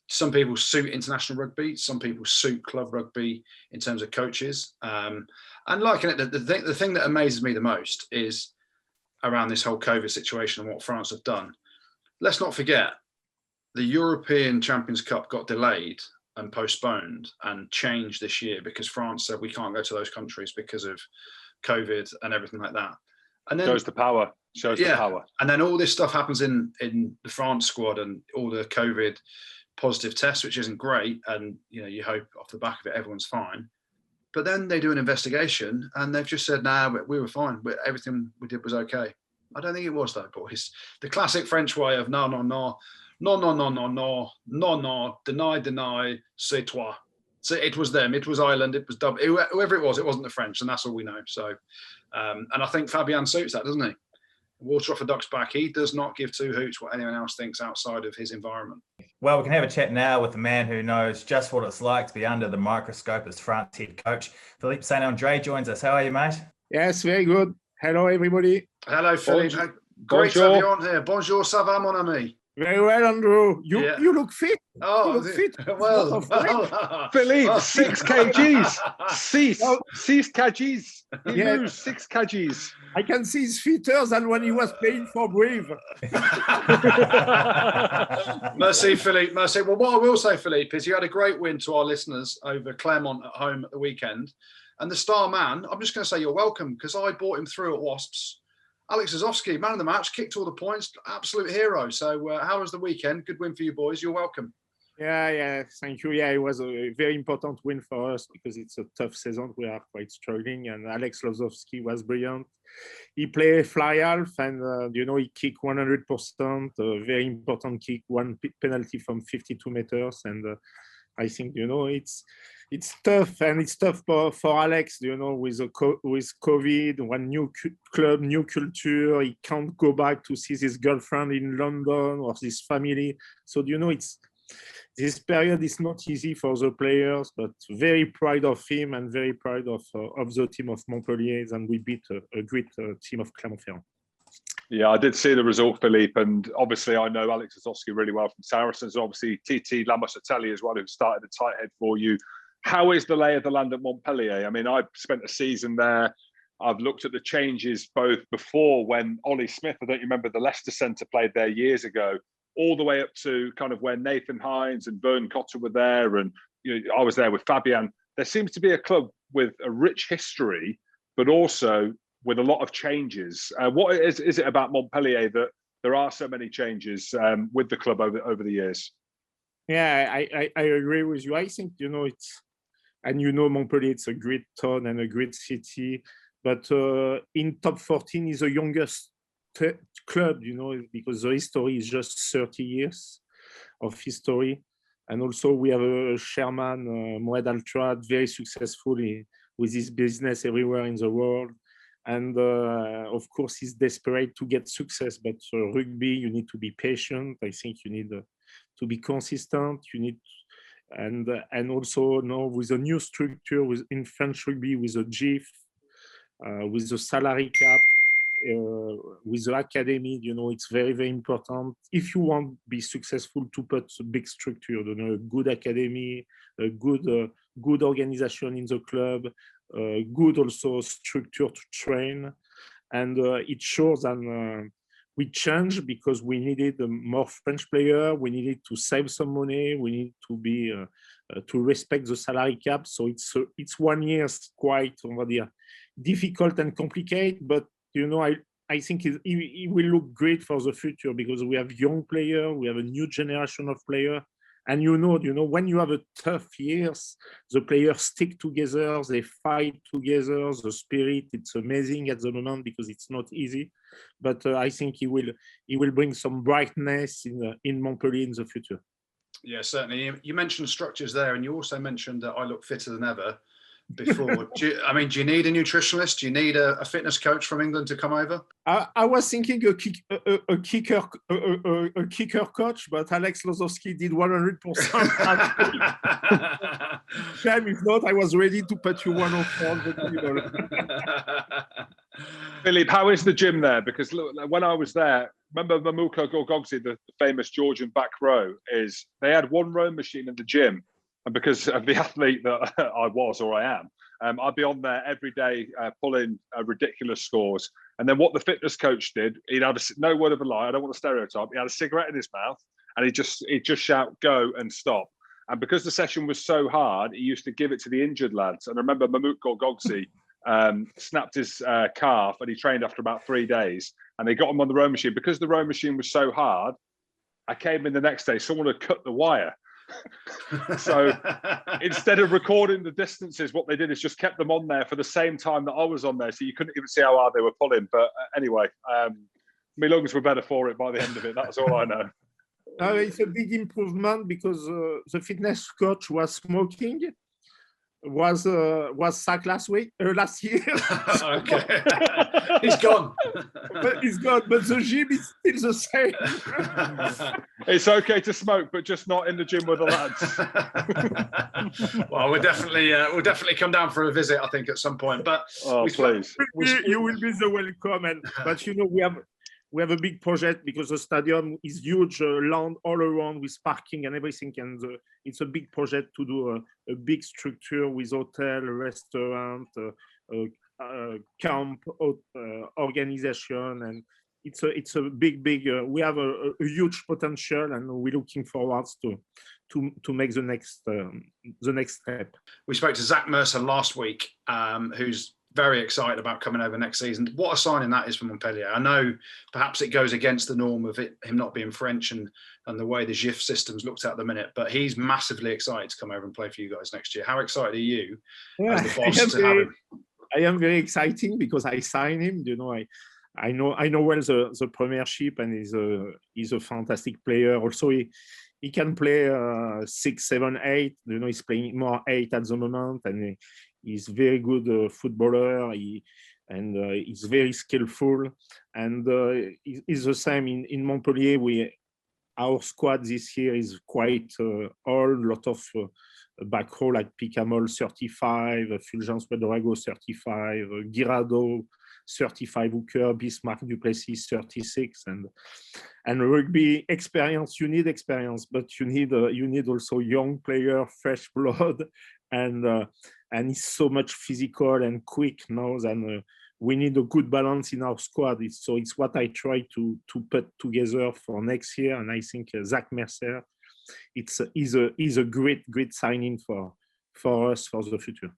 Speaker 3: some people suit international rugby, some people suit club rugby in terms of coaches. And like the thing that amazes me the most is around this whole COVID situation and what France have done. Let's not forget, the European Champions Cup got delayed and postponed and changed this year because France said we can't go to those countries because of COVID and everything like that. And then
Speaker 2: shows the power. The power.
Speaker 3: And then all this stuff happens in the France squad and all the COVID positive tests, which isn't great. And, you hope off the back of it, everyone's fine. But then they do an investigation and they've just said, nah, we were fine. Everything we did was okay. I don't think it was though, boys. The classic French way of no, deny, c'est toi. So it was them, it was Ireland, it was whoever it wasn't the French, and that's all we know. So, and I think Fabian suits that, doesn't he? Water off a duck's back. He does not give two hoots what anyone else thinks outside of his environment.
Speaker 4: Well, we can have a chat now with the man who knows just what it's like to be under the microscope as France head coach. Philippe Saint-Andre joins us. How are you, mate?
Speaker 5: Yes, very good. Hello, everybody.
Speaker 3: Hello, Philippe. Great to have you on here. Bonjour, ça va, mon ami?
Speaker 5: Very well, Andrew. You look fit.
Speaker 3: Oh,
Speaker 5: you look fit.
Speaker 3: Well,
Speaker 2: Philippe, 6 kgs. 6 kgs. He lose 6 kgs.
Speaker 5: I can see his fitter than when he was playing for Brave.
Speaker 3: Merci, Philippe. Merci. Well, what I will say, Philippe, is you had a great win to our listeners over Claremont at home at the weekend. And the star man, I'm just going to say you're welcome because I brought him through at Wasps. Alex Zozowski, man of the match, kicked all the points, absolute hero. So how was the weekend? Good win for you boys. You're welcome.
Speaker 5: Yeah, thank you. Yeah, it was a very important win for us because it's a tough season. We are quite struggling, and Alex Zozowski was brilliant. He played fly half, and he kicked 100%. A very important kick, one penalty from 52 meters, and I think it's tough, and it's tough for Alex. With COVID, one new club, new culture. He can't go back to see his girlfriend in London or his family. So this period is not easy for the players, but very proud of him and very proud of the team of Montpellier, and we beat a great team of Clermont-Ferrand.
Speaker 2: Yeah, I did see the result, Philippe, and obviously I know Alex Zozowski really well from Saracens. Obviously, TT Lamosatelli as well, who started the tight head for you. How is the lay of the land at Montpellier? I mean, I spent a season there. I've looked at the changes both before when Ollie Smith, I don't remember, the Leicester centre played there years ago, all the way up to kind of when Nathan Hines and Vern Cotter were there. And I was there with Fabian. There seems to be a club with a rich history, but also with a lot of changes. What is it about Montpellier that there are so many changes with the club over the years?
Speaker 5: Yeah, I agree with you. I think, Montpellier, it's a great town and a great city, but in top 14 is the youngest club, because the history is just 30 years of history. And also we have a chairman, Moed Altrad, very successful with his business everywhere in the world. And of course, he's desperate to get success, but rugby, you need to be patient. I think you need to be consistent. You need, and also now with a new structure in French rugby, with a GIF, with the salary cap, with the academy, it's very, very important. If you want to be successful, to put a big structure, a good academy, a good organization in the club, good also structure to train. And it shows that we changed because we needed more French player. We needed to save some money. We need to be to respect the salary cap. So it's 1 year quite difficult and complicated, but I think it will look great for the future because we have young players, we have a new generation of players, and when you have a tough years, the players stick together, they fight together, the spirit, it's amazing at the moment because it's not easy, but I think it will bring some brightness in Montpellier in the future.
Speaker 3: Yeah, certainly. You mentioned structures there, and you also mentioned that I look fitter than ever. Before, do you need a nutritionist? Do you need a fitness coach from England to come over?
Speaker 5: I was thinking a kicker coach, but Alex Zozowski did 100%. Shame if not, I was ready to put you 104.
Speaker 2: Philippe, how is the gym there? Because look, when I was there, remember Mamuko Gorgogzi, the famous Georgian back row, they had one row machine in the gym. And because of the athlete that I was or I am, I'd be on there every day pulling ridiculous scores. And then what the fitness coach did, he'd had no word of a lie, I don't want to stereotype, he had a cigarette in his mouth and he'd just shout, go and stop. And because the session was so hard, he used to give it to the injured lads. And I remember Mahmoud Gorgogzi snapped his calf and he trained after about 3 days and they got him on the row machine. Because the row machine was so hard, I came in the next day, someone had cut the wire. So instead of recording the distances, what they did is just kept them on there for the same time that I was on there, so you couldn't even see how hard they were pulling. But anyway, my lungs were better for it by the end of it. That's all I know.
Speaker 5: It's a big improvement because the fitness coach was smoking. Was sacked last year.
Speaker 3: Okay, he's gone.
Speaker 5: But the gym is still the same.
Speaker 2: It's okay to smoke, but just not in the gym with the lads.
Speaker 3: Well, we'll definitely come down for a visit, I think, at some point. But
Speaker 2: please,
Speaker 5: you will be the welcome. But we have we have a big project because the stadium is huge, land all around with parking and everything. And it's a big project to do a big structure with hotel, restaurant, camp, organization. And it's a big, we have a huge potential, and we're looking forward to make the next step.
Speaker 3: We spoke to Zach Mercer last week, who's very excited about coming over next season. What a signing that is for Montpellier. I know perhaps it goes against the norm of him not being French and the way the GIF system's looked at the minute, but he's massively excited to come over and play for you guys next year. How excited are you as the boss to have him?
Speaker 5: I am very exciting because I signed him. You know, I know well the Premiership, and he's a fantastic player. Also, he can play 6, 7, 8. You know, he's playing more 8 at the moment, and he's very good footballer. He's very skillful, and he's the same in Montpellier. Our squad this year is quite old. Lot of back row like Picamol 35, Fulgence Pedrago 35, Guirado 35, Hooker, Bismarck Duplessis 36, and rugby experience. You need experience, but you need also young player, fresh blood, and he's so much physical and quick now. And we need a good balance in our squad. It's what I try to put together for next year. And I think Zach Mercer, is a great signing for us for the future.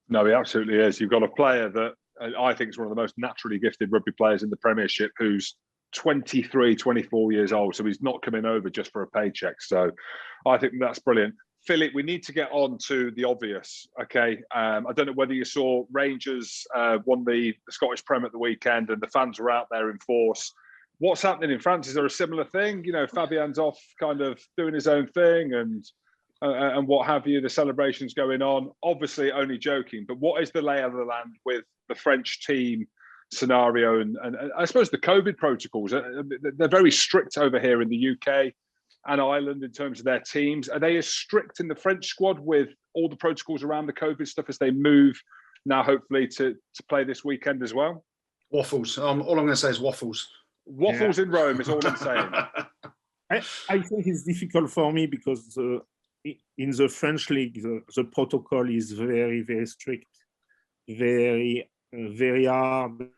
Speaker 2: No, he absolutely is. You've got a player that I think is one of the most naturally gifted rugby players in the Premiership, who's 23, 24 years old. So he's not coming over just for a paycheck. So I think that's brilliant. Philippe, we need to get on to the obvious, okay? I don't know whether you saw Rangers won the Scottish Prem at the weekend, and the fans were out there in force. What's happening in France? Is there a similar thing? You know, Fabian's off kind of doing his own thing and what have you, the celebrations going on. Obviously only joking, but what is the lay of the land with the French team scenario and I suppose the COVID protocols? They're very strict over here in the UK and Ireland in terms of their teams. Are they as strict in the French squad with all the protocols around the COVID stuff as they move now, hopefully, to play this weekend as well?
Speaker 3: Waffles. All I'm going to say is waffles.
Speaker 2: Waffles in Rome is all I'm saying.
Speaker 5: I think it's difficult for me because in the French league, the protocol is very, very strict, very, very hard.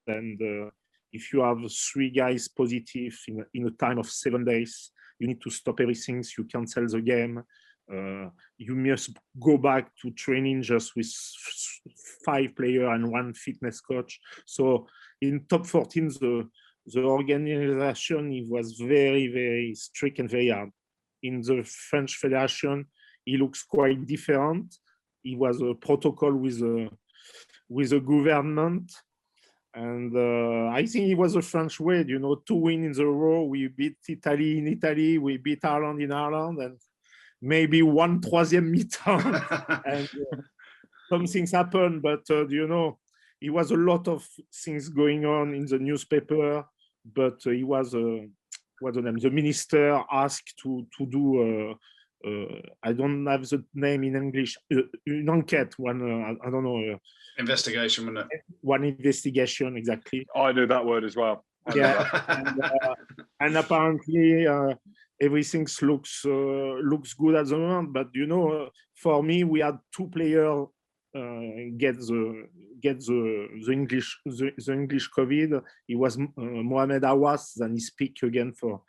Speaker 5: And if you have 3 guys positive in a time of 7 days, you need to stop everything. So you cancel the game. You must go back to training just with 5 players and 1 fitness coach. So in top 14, the organization, it was very, very strict and very hard. In the French Federation, it looks quite different. It was a protocol with a government. And I think it was a French way, 2 wins in a row. We beat Italy in Italy, we beat Ireland in Ireland, and maybe 1 troisième mi-temps. And some things happened, but it was a lot of things going on in the newspaper. But it was what's the name? The minister asked to do. I don't have the name in English. Une enquête, one. I don't know.
Speaker 3: Investigation, wasn't it?
Speaker 5: One investigation, exactly.
Speaker 2: I knew that word as well.
Speaker 5: And apparently everything looks good at the moment. But for me, we had 2 players get the English COVID. It was Mohamed Awas, then he speak again for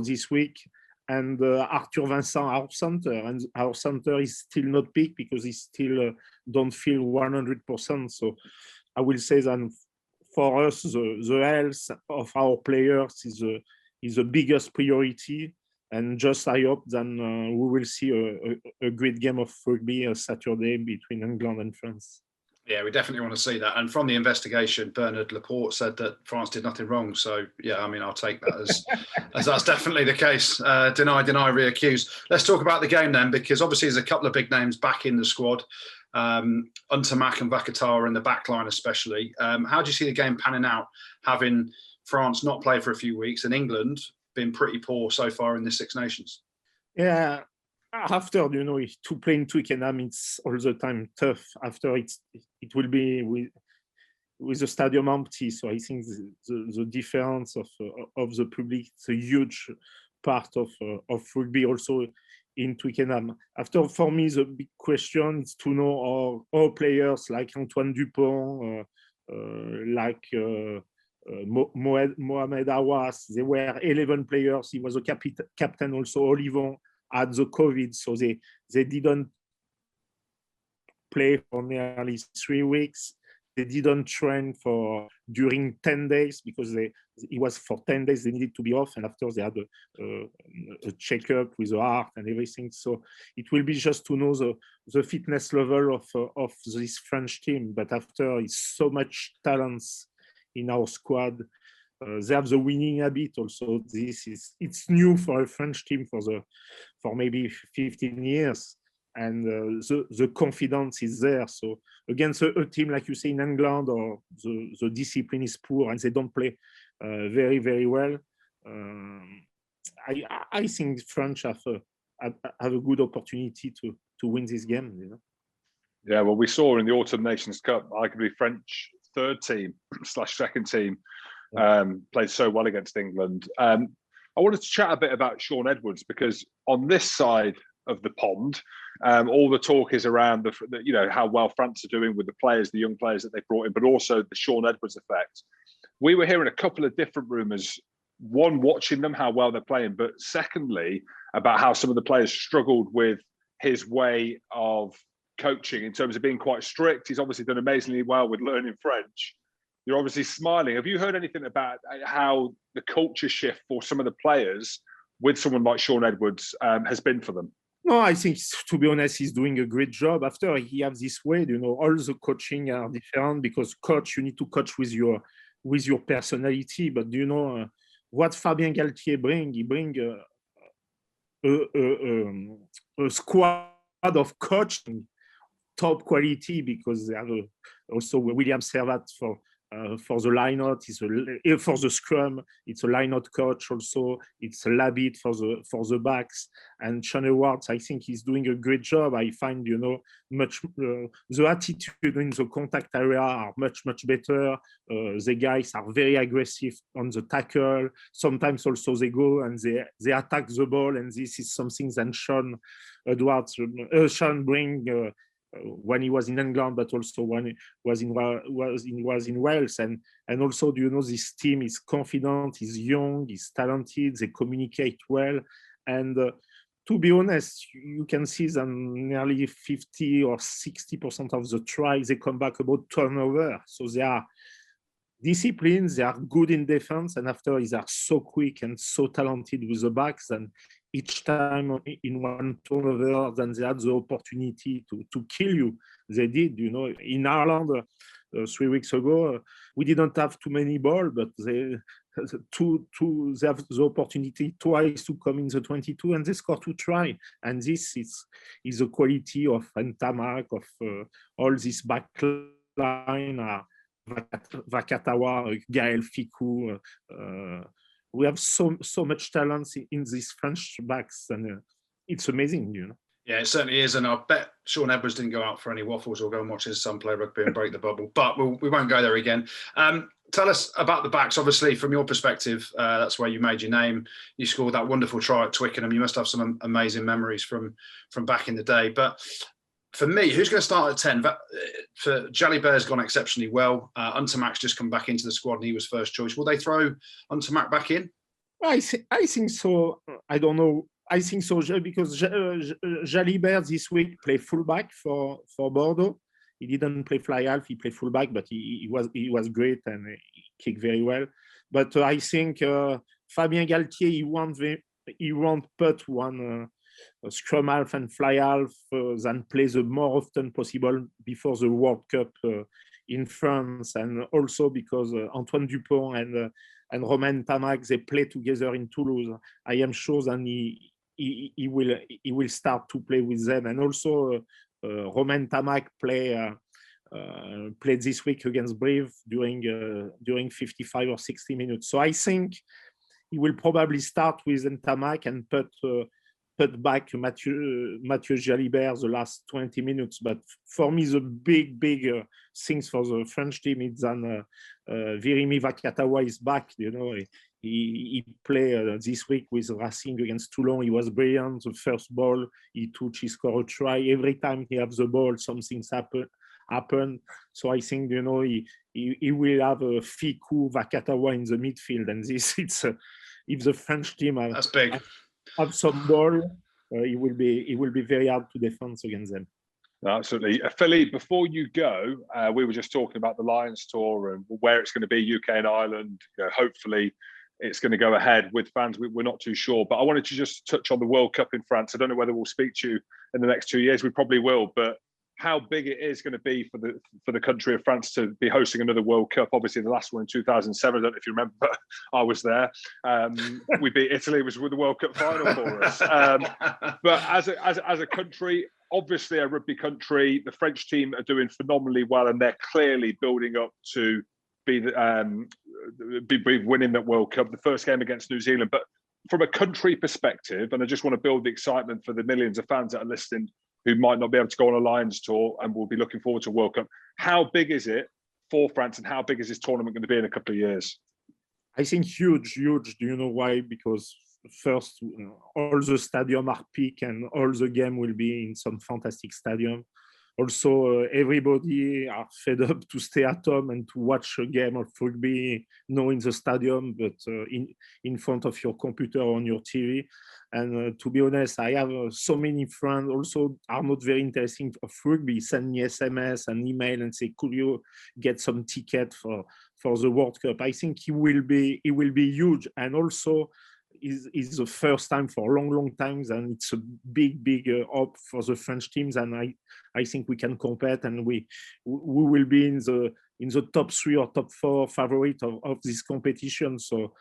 Speaker 5: this week, and Arthur Vincent, our center, and our center is still not picked because he still don't feel 100%. So I will say that for us, the health of our players is the biggest priority. And just I hope then we will see a great game of rugby Saturday between England and France.
Speaker 3: Yeah, we definitely want to see that. And from the investigation, Bernard Laporte said that France did nothing wrong. So, yeah, I mean, I'll take that as that's definitely the case. Deny, reaccuse. Let's talk about the game then, because obviously there's a couple of big names back in the squad. Untamak and Vakatawa in the backline especially. How do you see the game panning out, having France not play for a few weeks and England been pretty poor so far in the Six Nations?
Speaker 5: Yeah, after to play in Twickenham, it's all the time tough. After it will be with the stadium empty. So I think the difference of the public is a huge part of rugby also in Twickenham. After, for me, the big question is to know our players like Antoine Dupont, like Mohamed Awas. They were 11 players. He was a captain also. Olivon had the COVID, so they didn't play for nearly 3 weeks. They didn't train during 10 days because it was for 10 days they needed to be off, and after they had a checkup with the heart and everything. So it will be just to know the fitness level of this French team. But after, it's so much talents in our squad. They have the winning habit also. It's new for a French team for maybe 15 years. And the confidence is there. So against a team like you say in England, or the discipline is poor and they don't play very, very well, I think French have a good opportunity to win this game. You know?
Speaker 2: Yeah, well, we saw in the Autumn Nations Cup, arguably French third team / second team played so well against England. I wanted to chat a bit about Shaun Edwards, because on this side of the pond, all the talk is around how well France are doing with the players, the young players that they brought in, but also the Shaun Edwards effect. We were hearing a couple of different rumours. One, watching them, how well they're playing, but secondly, about how some of the players struggled with his way of coaching in terms of being quite strict. He's obviously done amazingly well with learning French. You're obviously smiling. Have you heard anything about how the culture shift for some of the players with someone like Shaun Edwards has been for them?
Speaker 5: No, I think, to be honest, he's doing a great job. After, he has this way, all the coaching are different, because you need to coach with your personality. But what Fabian Galthié he brings a squad of coaching top quality, because they have also William Servat for the line-out, for the scrum, it's a line-out coach also. It's a Labit for the backs. And Shaun Edwards, I think he's doing a great job. I find, much the attitude in the contact area are much better. The guys are very aggressive on the tackle. Sometimes also they go and they attack the ball, and this is something that Shaun Edwards, bring. When he was in England, but also when he was in Wales, and also, this team is confident, is young, is talented, they communicate well, and to be honest, you can see that nearly 50 or 60% of the tries they come back about turnover. So they are disciplined, they are good in defense, and after, they are so quick and so talented with the backs, and each time in one turnover, then they had the opportunity to kill you. They did, In Ireland 3 weeks ago, we didn't have too many balls, but they have the opportunity twice to come in the 22, and they score 2 tries. And this is the quality of Ntamak, of all this backline, Vakatawa, Gaël Ficou. We have so much talent in these French backs, and it's amazing,
Speaker 3: Yeah, it certainly is, and I bet Shaun Edwards didn't go out for any waffles or go and watch his son play rugby and break the bubble. But we won't go there again. Tell us about the backs. Obviously, from your perspective, that's where you made your name. You scored that wonderful try at Twickenham. You must have some amazing memories from back in the day. But for me, who's going to start at 10? For Jalibert has gone exceptionally well. Ntamak's just come back into the squad and he was first choice. Will they throw Ntamak back in?
Speaker 5: I think so. I don't know. I think so, because Jalibert this week played fullback for Bordeaux. He didn't play fly half, he played fullback, but he was great and he kicked very well. But I think Fabian Galthié, he won't put one scrum half and fly half than play the more often possible before the World Cup in France, and also because Antoine Dupont and Romain Ntamak, they play together in Toulouse. I am sure that he will start to play with them, and also Romain Ntamak played this week against Brive during 55 or 60 minutes. So I think he will probably start with Ntamak and put put back Mathieu Jalibert the last 20 minutes. But for me, the big things for the French team is that Virimi Vakatawa is back. You know, he played this week with Racing against Toulon. He was brilliant. The first ball he touched, he scored a try. Every time he has the ball, something's happen. So I think, you know, he will have a Fiku Vakatawa in the midfield, and this if the French team have some ball, it will be very hard to defend against them.
Speaker 2: Absolutely. Philippe, before you go, we were just talking about the Lions tour and where it's going to be, UK and Ireland. Hopefully it's going to go ahead with fans. We're not too sure, but I wanted to just touch on the World Cup in France. I don't know whether we'll speak to you in the next 2 years. We probably will, but how big it is going to be for the country of France to be hosting another World Cup. Obviously, the last one in 2007. I don't know if you remember, but I was there. We beat Italy, was with the World Cup final for us. But as a country, obviously a rugby country, the French team are doing phenomenally well, and they're clearly building up to be winning that World Cup. The first game against New Zealand, but from a country perspective, and I just want to build the excitement for the millions of fans that are listening who might not be able to go on a Lions tour and will be looking forward to World Cup. How big is it for France, and how big is this tournament going to be in a couple of years?
Speaker 5: I think huge. Do you know why? Because first, all the stadium are peak, and all the game will be in some fantastic stadium. Also, everybody are fed up to stay at home and to watch a game of rugby, not in the stadium, but in front of your computer or on your TV. And to be honest, I have so many friends also are not very interesting of rugby. Send me SMS and email and say, could you get some ticket for the World Cup? I think it will be huge. And also, is the first time for a long times, and it's a big hope for the French teams, and I think we can compete, and we will be in the top 3 or top 4 favorite of this competition. So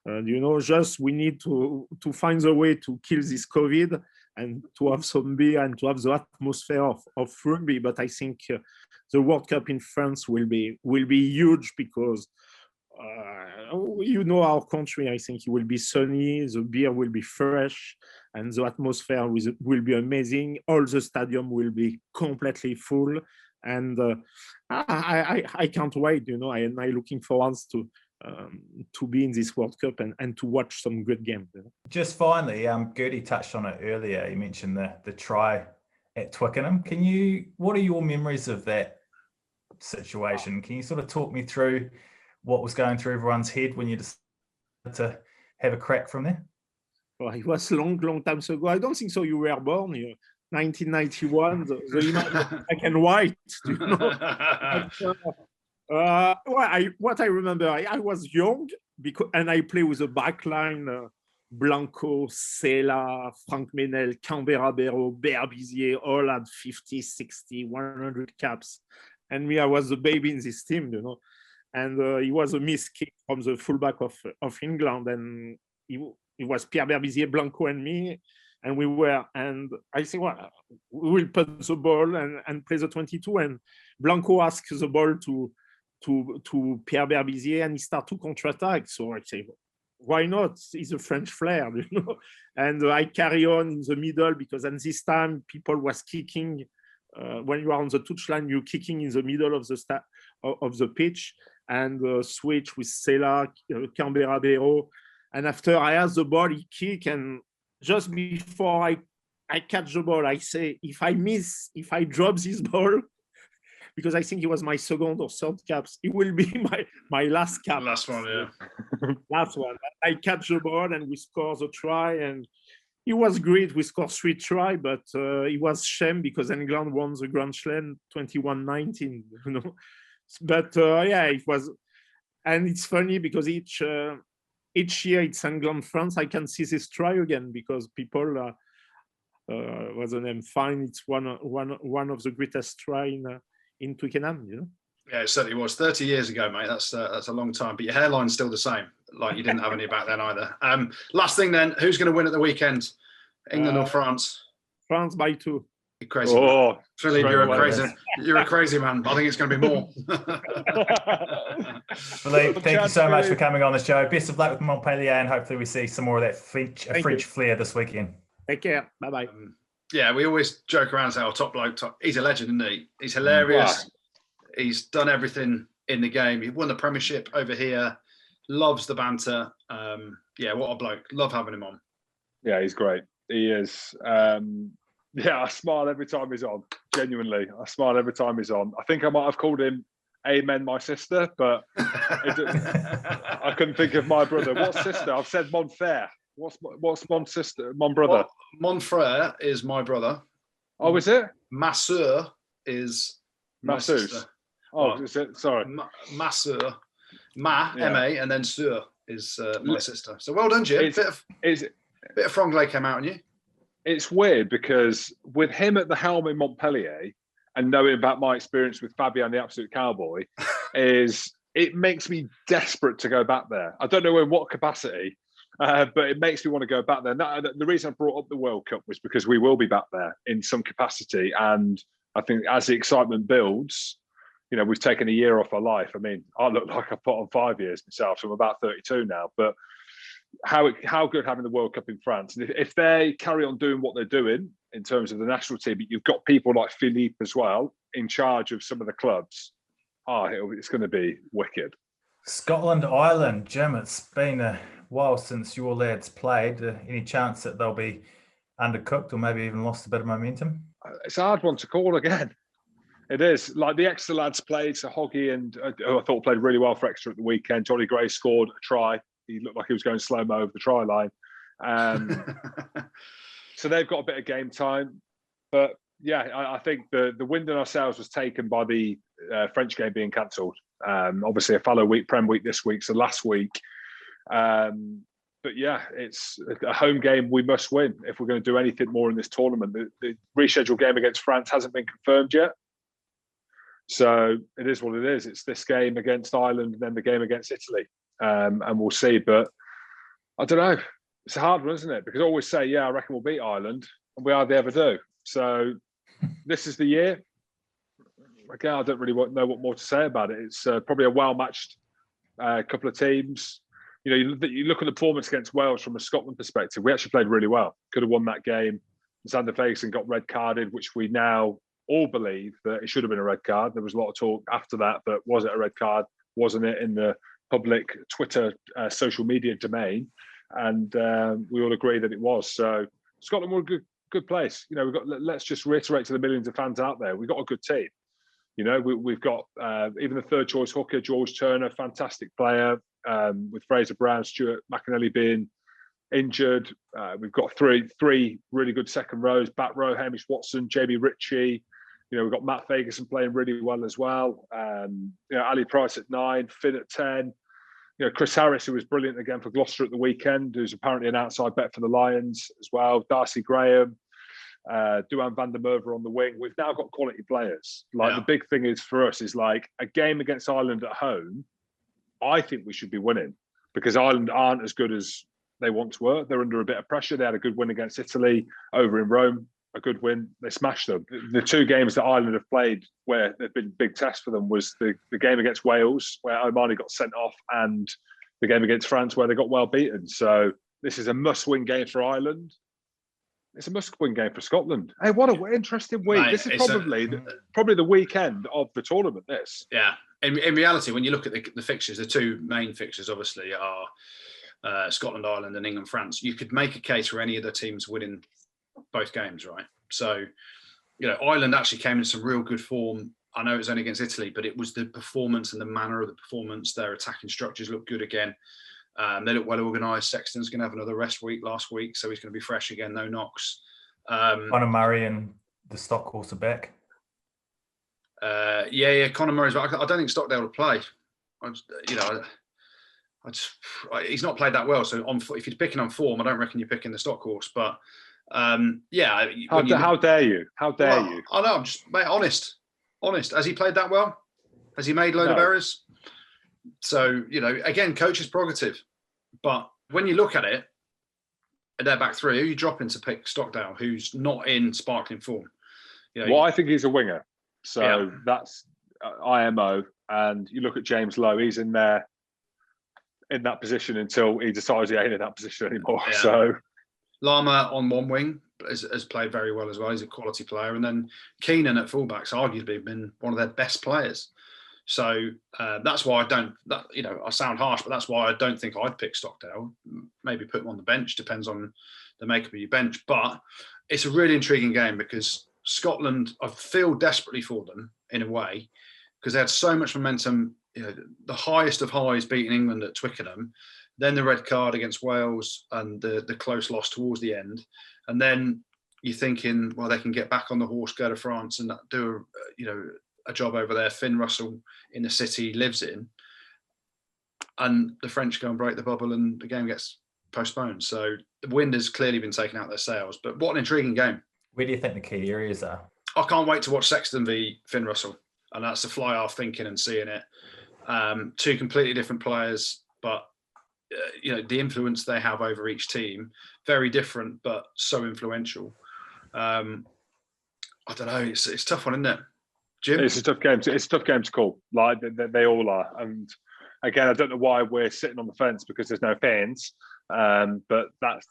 Speaker 5: you know, just we need to find a way to kill this COVID and to have some beer and to have the atmosphere of rugby. But I think the World Cup in France will be huge, because you know, our country, I think it will be sunny, the beer will be fresh, and the atmosphere will be amazing. All the stadium will be completely full, and I can't wait. You know, I'm looking forward to be in this World Cup and to watch some good games.
Speaker 4: Just finally, Goodey touched on it earlier. You mentioned the try at Twickenham. What are your memories of that situation? Can you sort of talk me through what was going through everyone's head when you decided to have a crack from there?
Speaker 5: Well, it was long time ago. I don't think so. You were born, 1991. The image was black and white. You know? What I remember, I was young, and I played with a backline. Blanco, Sela, Frank Menel, Canberra Barrow, Berbizier, all had 50, 60, 100 caps. And me, I was the baby in this team, you know. And he was a missed kick from the fullback of England, and it was Pierre Berbizier, Blanco, and me, and I think, well, we will put the ball and play the 22, and Blanco asked the ball to Pierre Berbizier, and he started to counter-attack. So I say, why not? It's a French flair, you know. And I carry on in the middle, because at this time people was kicking. When you are on the touchline, you're kicking in the middle of the pitch, and switch with Sela, Canberra Barrow. And after I ask the ball, he kick, and just before I catch the ball, I say, if I drop this ball, because I think it was my second or third caps, it will be my last cap.
Speaker 3: Last one, yeah.
Speaker 5: Last one. I catch the ball, and we score the try, and it was great. We scored 3 tries, but it was shame because England won the Grand Slam 21-19, you know. But yeah, it was, and it's funny because each year it's England France. I can see this try again because people, what's the name? Fine, it's one of the greatest try in Twickenham, you know.
Speaker 3: Yeah, it certainly was 30 years ago, mate. That's a long time, but your hairline's still the same. Like you didn't have any back then either. Last thing then, who's going to win at the weekend? England or France?
Speaker 5: France by 2.
Speaker 3: Crazy.
Speaker 2: Oh,
Speaker 3: Philippe, you're a crazy man. I think it's going to be more.
Speaker 4: Philippe, thank you so much for coming on the show. Best of luck with Montpellier, and hopefully we see some more of that French flair this weekend.
Speaker 5: Take care. Bye-bye.
Speaker 3: Yeah, we always joke around and say, top bloke, he's a legend, isn't he? He's hilarious. Wow. He's done everything in the game. He won the Premiership over here, loves the banter. What a bloke. Love having him on.
Speaker 2: Yeah, he's great. He is. I smile every time he's on. Genuinely, I smile every time he's on. I think I might have called him Amen, my sister, but I couldn't think of my brother. What sister? I've said Mon frère. What's Mon sister? Mon brother?
Speaker 3: Well, Mon frère is my brother.
Speaker 2: Oh, is it?
Speaker 3: Mercer is my sister.
Speaker 2: Oh, is it? Sorry.
Speaker 3: Mercer. M-A, and then Sur is my sister. So well done, Jim. Bit of franglais came out on you.
Speaker 2: It's weird because with him at the helm in Montpellier and knowing about my experience with Fabian, the absolute cowboy, it makes me desperate to go back there. I don't know in what capacity, but it makes me want to go back there. The reason I brought up the World Cup was because we will be back there in some capacity. And I think as the excitement builds, we've taken a year off our life. I mean, I look like I put on 5 years myself, so I'm about 32 now. But how good having the World Cup in France. And if they carry on doing what they're doing in terms of the national team, but you've got people like Philippe as well in charge of some of the clubs, it's going to be wicked.
Speaker 4: Scotland, Ireland, Jim, it's been a while since your lads played. Any chance that they'll be undercooked or maybe even lost a bit of momentum?
Speaker 2: It's a hard one to call again. It is. Like the Exeter lads played, so Hoggy and who I thought played really well for Exeter at the weekend. Johnny Gray scored a try. He looked like he was going slow-mo over the try line. So they've got a bit of game time. But yeah, I think the wind in our sails was taken by the French game being cancelled. Obviously a fallow week, Prem week this week, so last week. But yeah, it's a home game we must win if we're going to do anything more in this tournament. The rescheduled game against France hasn't been confirmed yet. So it is what it is. It's this game against Ireland and then the game against Italy. And we'll see. But I don't know. It's a hard one, isn't it? Because I always say, I reckon we'll beat Ireland. And we hardly ever do. So this is the year. Again, I don't really know what more to say about it. It's probably a well-matched couple of teams. You look at the performance against Wales from a Scotland perspective. We actually played really well. Could have won that game. Xander Ferguson got red carded, which we now all believe that it should have been a red card. There was a lot of talk after that, but was it a red card? Wasn't it in the public Twitter social media domain? And we all agree that it was. So Scotland were a good place. Let's just reiterate to the millions of fans out there, we've got a good team. We've got even the third choice hooker, George Turner, fantastic player, with Fraser Brown, Stuart McAnally being injured. We've got three really good second rows, back row, Hamish Watson, Jamie Ritchie. We've got Matt Ferguson playing really well as well. Ali Price at 9, Finn at 10. Chris Harris, who was brilliant again for Gloucester at the weekend, who's apparently an outside bet for the Lions as well. Darcy Graham, Duan van der Merwe on the wing. We've now got quality players. The big thing is for us is a game against Ireland at home. I think we should be winning because Ireland aren't as good as they once were. They're under a bit of pressure. They had a good win against Italy over in Rome. A good win. They smashed them. The two games that Ireland have played where they've been big tests for them was the game against Wales, where Omani got sent off, and the game against France, where they got well beaten. So this is a must-win game for Ireland. It's a must-win game for Scotland. Hey, what an interesting week. Mate, this is probably the weekend of the tournament, this.
Speaker 3: Yeah. In reality, when you look at the fixtures, the two main fixtures, obviously, are Scotland, Ireland, and England, France. You could make a case for any of the teams winning both games, right? So, Ireland actually came in some real good form. I know it was only against Italy, but it was the performance and the manner of the performance. Their attacking structures look good again. They look well organised. Sexton's going to have another rest week last week, so he's going to be fresh again, no knocks.
Speaker 4: Conor Murray and the Stockhorse are back.
Speaker 3: Conor Murray's back. I don't think Stockdale will play. He's not played that well. So if you're picking on form, I don't reckon you're picking the Stockhorse. But
Speaker 2: how dare you? How dare you?
Speaker 3: I know. I'm just honest. Has he played that well? Has he made a load of errors? So again, coach's prerogative. But when you look at it, they're back three. Who are you dropping to pick Stockdale, who's not in sparkling form?
Speaker 2: Well, I think he's a winger. So that's IMO. And you look at James Lowe, he's in there in that position until he decides he ain't in that position anymore. Yeah. So
Speaker 3: Lama on one wing has played very well as well. He's a quality player. And then Keenan at fullback's arguably been one of their best players. So that's why I sound harsh, but that's why I don't think I'd pick Stockdale. Maybe put him on the bench, depends on the makeup of your bench. But it's a really intriguing game because Scotland, I feel desperately for them in a way, because they had so much momentum, the highest of highs beating England at Twickenham, then the red card against Wales and the close loss towards the end. And then you're thinking, well, they can get back on the horse, go to France and do a job over there. Finn Russell in the city lives in, and the French go and break the bubble and the game gets postponed. So the wind has clearly been taken out of their sails. But what an intriguing game.
Speaker 4: Where do you think the key areas are?
Speaker 3: I can't wait to watch Sexton v Finn Russell. And that's the fly half thinking and seeing it. Two completely different players, but the influence they have over each team, very different, but so influential. I don't know. It's a tough one, isn't it, Jim?
Speaker 2: It's a tough game. It's a tough game to call. Like they all are. And again, I don't know why we're sitting on the fence because there's no fans. But that's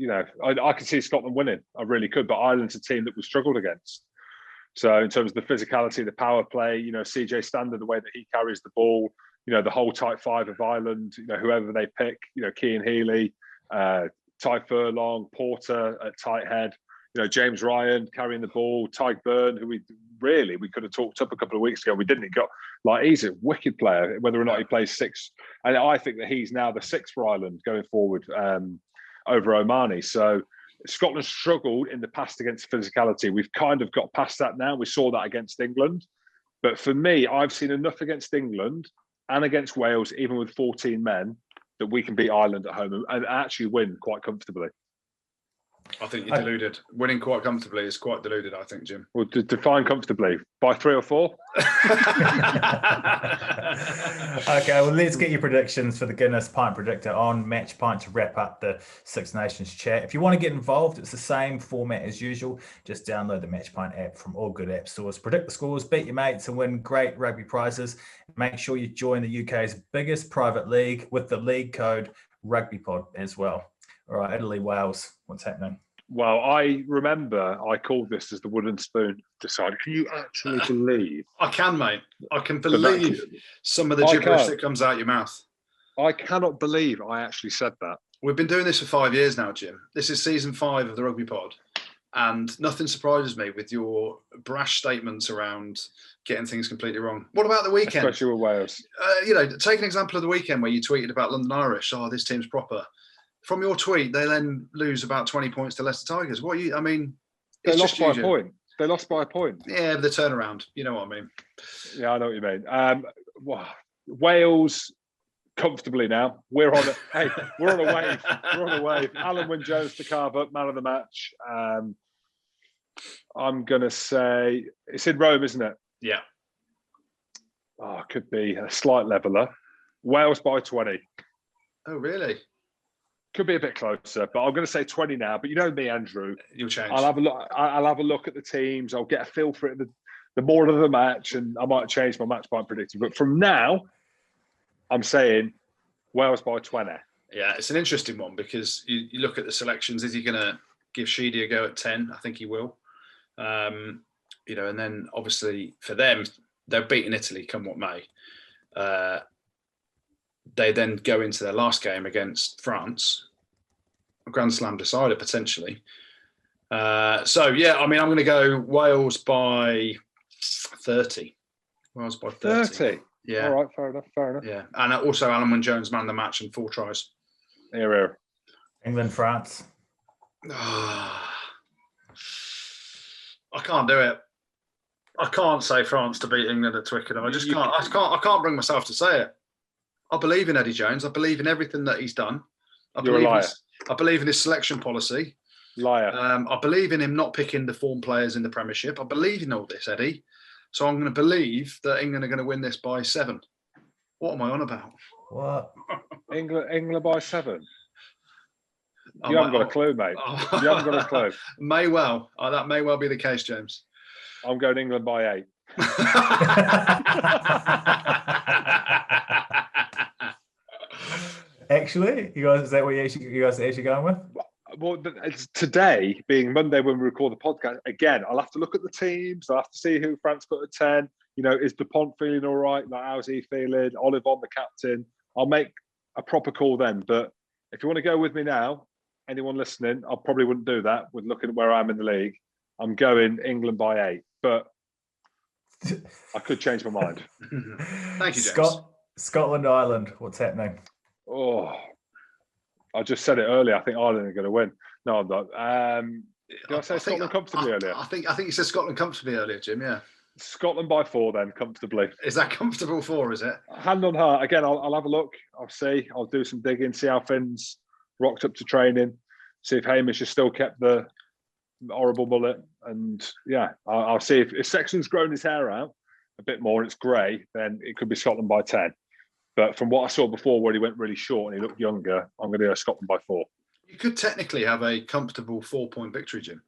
Speaker 2: I could see Scotland winning. I really could. But Ireland's a team that we struggled against. So in terms of the physicality, the power play, CJ Standard, the way that he carries the ball, the whole tight five of Ireland, whoever they pick, Cian Healy, Ty Furlong, Porter at tight head, James Ryan carrying the ball, Tyke Byrne, who we could have talked up a couple of weeks ago. We didn't. He got he's a wicked player, whether or not he plays six. And I think that he's now the sixth for Ireland going forward over Omani. So Scotland struggled in the past against physicality. We've kind of got past that now. We saw that against England. But for me, I've seen enough against England and against Wales, even with 14 men, that we can beat Ireland at home and actually win quite comfortably.
Speaker 3: I think you're deluded. Winning quite comfortably is quite deluded, I think, Jim.
Speaker 2: Well, define comfortably. By 3 or 4?
Speaker 4: Okay, well, let's get your predictions for the Guinness Pint Predictor on Match Pint to wrap up the Six Nations chat. If you want to get involved, it's the same format as usual. Just download the Match Pint app from all good app stores. Predict the scores, beat your mates, and win great rugby prizes. Make sure you join the UK's biggest private league with the league code RugbyPod as well. All right, Italy, Wales, what's happening?
Speaker 2: Well, I remember I called this as the wooden spoon decided. Can you actually believe?
Speaker 3: I can, mate. I can believe some of the gibberish that comes out your mouth.
Speaker 2: I cannot believe I actually said that.
Speaker 3: We've been doing this for 5 years now, Jim. This is season 5 of the Rugby Pod. And nothing surprises me with your brash statements around getting things completely wrong. What about the weekend?
Speaker 2: Especially with Wales.
Speaker 3: Take an example of the weekend where you tweeted about London Irish. Oh, this team's proper. From your tweet, they then lose about 20 points to Leicester Tigers.
Speaker 2: They lost by a point. They lost by a point.
Speaker 3: Yeah, the turnaround. You know what I mean?
Speaker 2: Yeah, I know what you mean. Wales comfortably now. We're on a hey, we're on a wave. We're on a wave. Alan Wynne-Jones to carve up man of the match. I'm gonna say it's in Rome, isn't it?
Speaker 3: Yeah.
Speaker 2: Oh, it could be a slight leveler. Wales by 20.
Speaker 3: Oh, really?
Speaker 2: Could be a bit closer, but I'm going to say 20 now. But you know me, Andrew.
Speaker 3: You'll change.
Speaker 2: I'll have a look. I'll have a look at the teams. I'll get a feel for it. The more of the match, and I might change my match point predictor. But from now, I'm saying Wales by 20.
Speaker 3: Yeah, it's an interesting one because you look at the selections. Is he going to give Sheedy a go at 10? I think he will. And then obviously for them, they're beating Italy come what may. They then go into their last game against France, a Grand Slam decider potentially. I'm going to go Wales by 30. Wales by 30. Yeah.
Speaker 2: All right, fair enough.
Speaker 3: Yeah, and also Alan Wynne-Jones man the match and 4 tries.
Speaker 2: Here.
Speaker 4: England, France.
Speaker 3: I can't do it. I can't say France to beat England at Twickenham. I just can't. I can't bring myself to say it. I believe in Eddie Jones. I believe in everything that he's done.
Speaker 2: You're a liar.
Speaker 3: I believe in his selection policy.
Speaker 2: Liar.
Speaker 3: I believe in him not picking the form players in the Premiership. I believe in all this, Eddie. So I'm going to believe that England are going to win this by 7. What am I on about?
Speaker 4: What?
Speaker 2: England by 7. You haven't got a clue, mate. You haven't got a clue.
Speaker 3: May well. That may well be the case, James.
Speaker 2: I'm going England by 8.
Speaker 4: Actually, is that what you guys are actually going with?
Speaker 2: Well, it's today being Monday when we record the podcast. Again, I'll have to look at the teams. I'll have to see who France put at 10. You know, is Dupont feeling all right? Like, how's he feeling? Olivon, the captain. I'll make a proper call then. But if you want to go with me now, anyone listening, I probably wouldn't do that with looking at where I am in the league. I'm going England by 8, but I could change my mind.
Speaker 3: Thank you, James.
Speaker 4: Scotland, Ireland, what's happening?
Speaker 2: Oh, I just said it earlier. I think Ireland are going to win. No, I'm not. Did I say Scotland comfortably earlier?
Speaker 3: I think you said Scotland comfortably earlier, Jim. Yeah.
Speaker 2: Scotland by 4 then, comfortably.
Speaker 3: Is that comfortable 4, is it?
Speaker 2: Hand on heart. Again, I'll have a look. I'll see. I'll do some digging, see how Finn's rocked up to training, see if Hamish has still kept the horrible mullet. And yeah, I'll see if Sexton's grown his hair out a bit more and it's grey, then it could be Scotland by 10. But from what I saw before where he went really short and he looked younger, I'm going to go Scotland by 4. You
Speaker 3: could technically have a comfortable 4-point victory, Jim.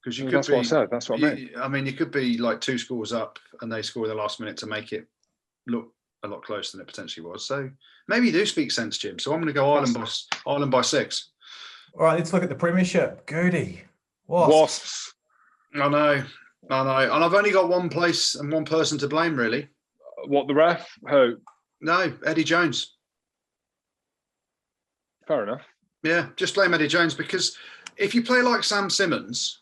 Speaker 3: Because you could
Speaker 2: that's what I said. That's what I meant.
Speaker 3: I mean, you could be like 2 scores up and they score in the last minute to make it look a lot closer than it potentially was. So maybe you do speak sense, Jim. So I'm going to go Ireland by 6.
Speaker 4: All right, let's look at the Premiership. Goody.
Speaker 2: Wasps.
Speaker 3: I know. And I've only got one place and one person to blame, really.
Speaker 2: What, the ref? Who?
Speaker 3: No, Eddie Jones.
Speaker 2: Fair enough.
Speaker 3: Yeah, just blame Eddie Jones, because if you play like Sam Simmons,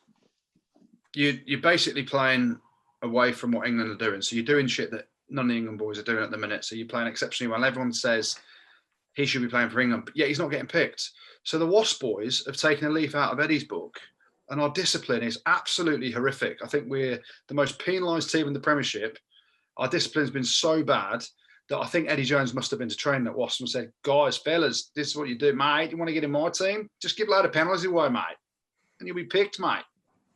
Speaker 3: you're basically playing away from what England are doing. So you're doing shit that none of the England boys are doing at the minute. So you're playing exceptionally well. Everyone says he should be playing for England, but yet he's not getting picked. So the Wasp boys have taken a leaf out of Eddie's book, and our discipline is absolutely horrific. I think we're the most penalised team in the Premiership. Our discipline's been so bad that I think Eddie Jones must have been to training at Wasp and said, guys, fellas, this is what you do, mate. You want to get in my team? Just give a load of penalties away, mate, and you'll be picked, mate.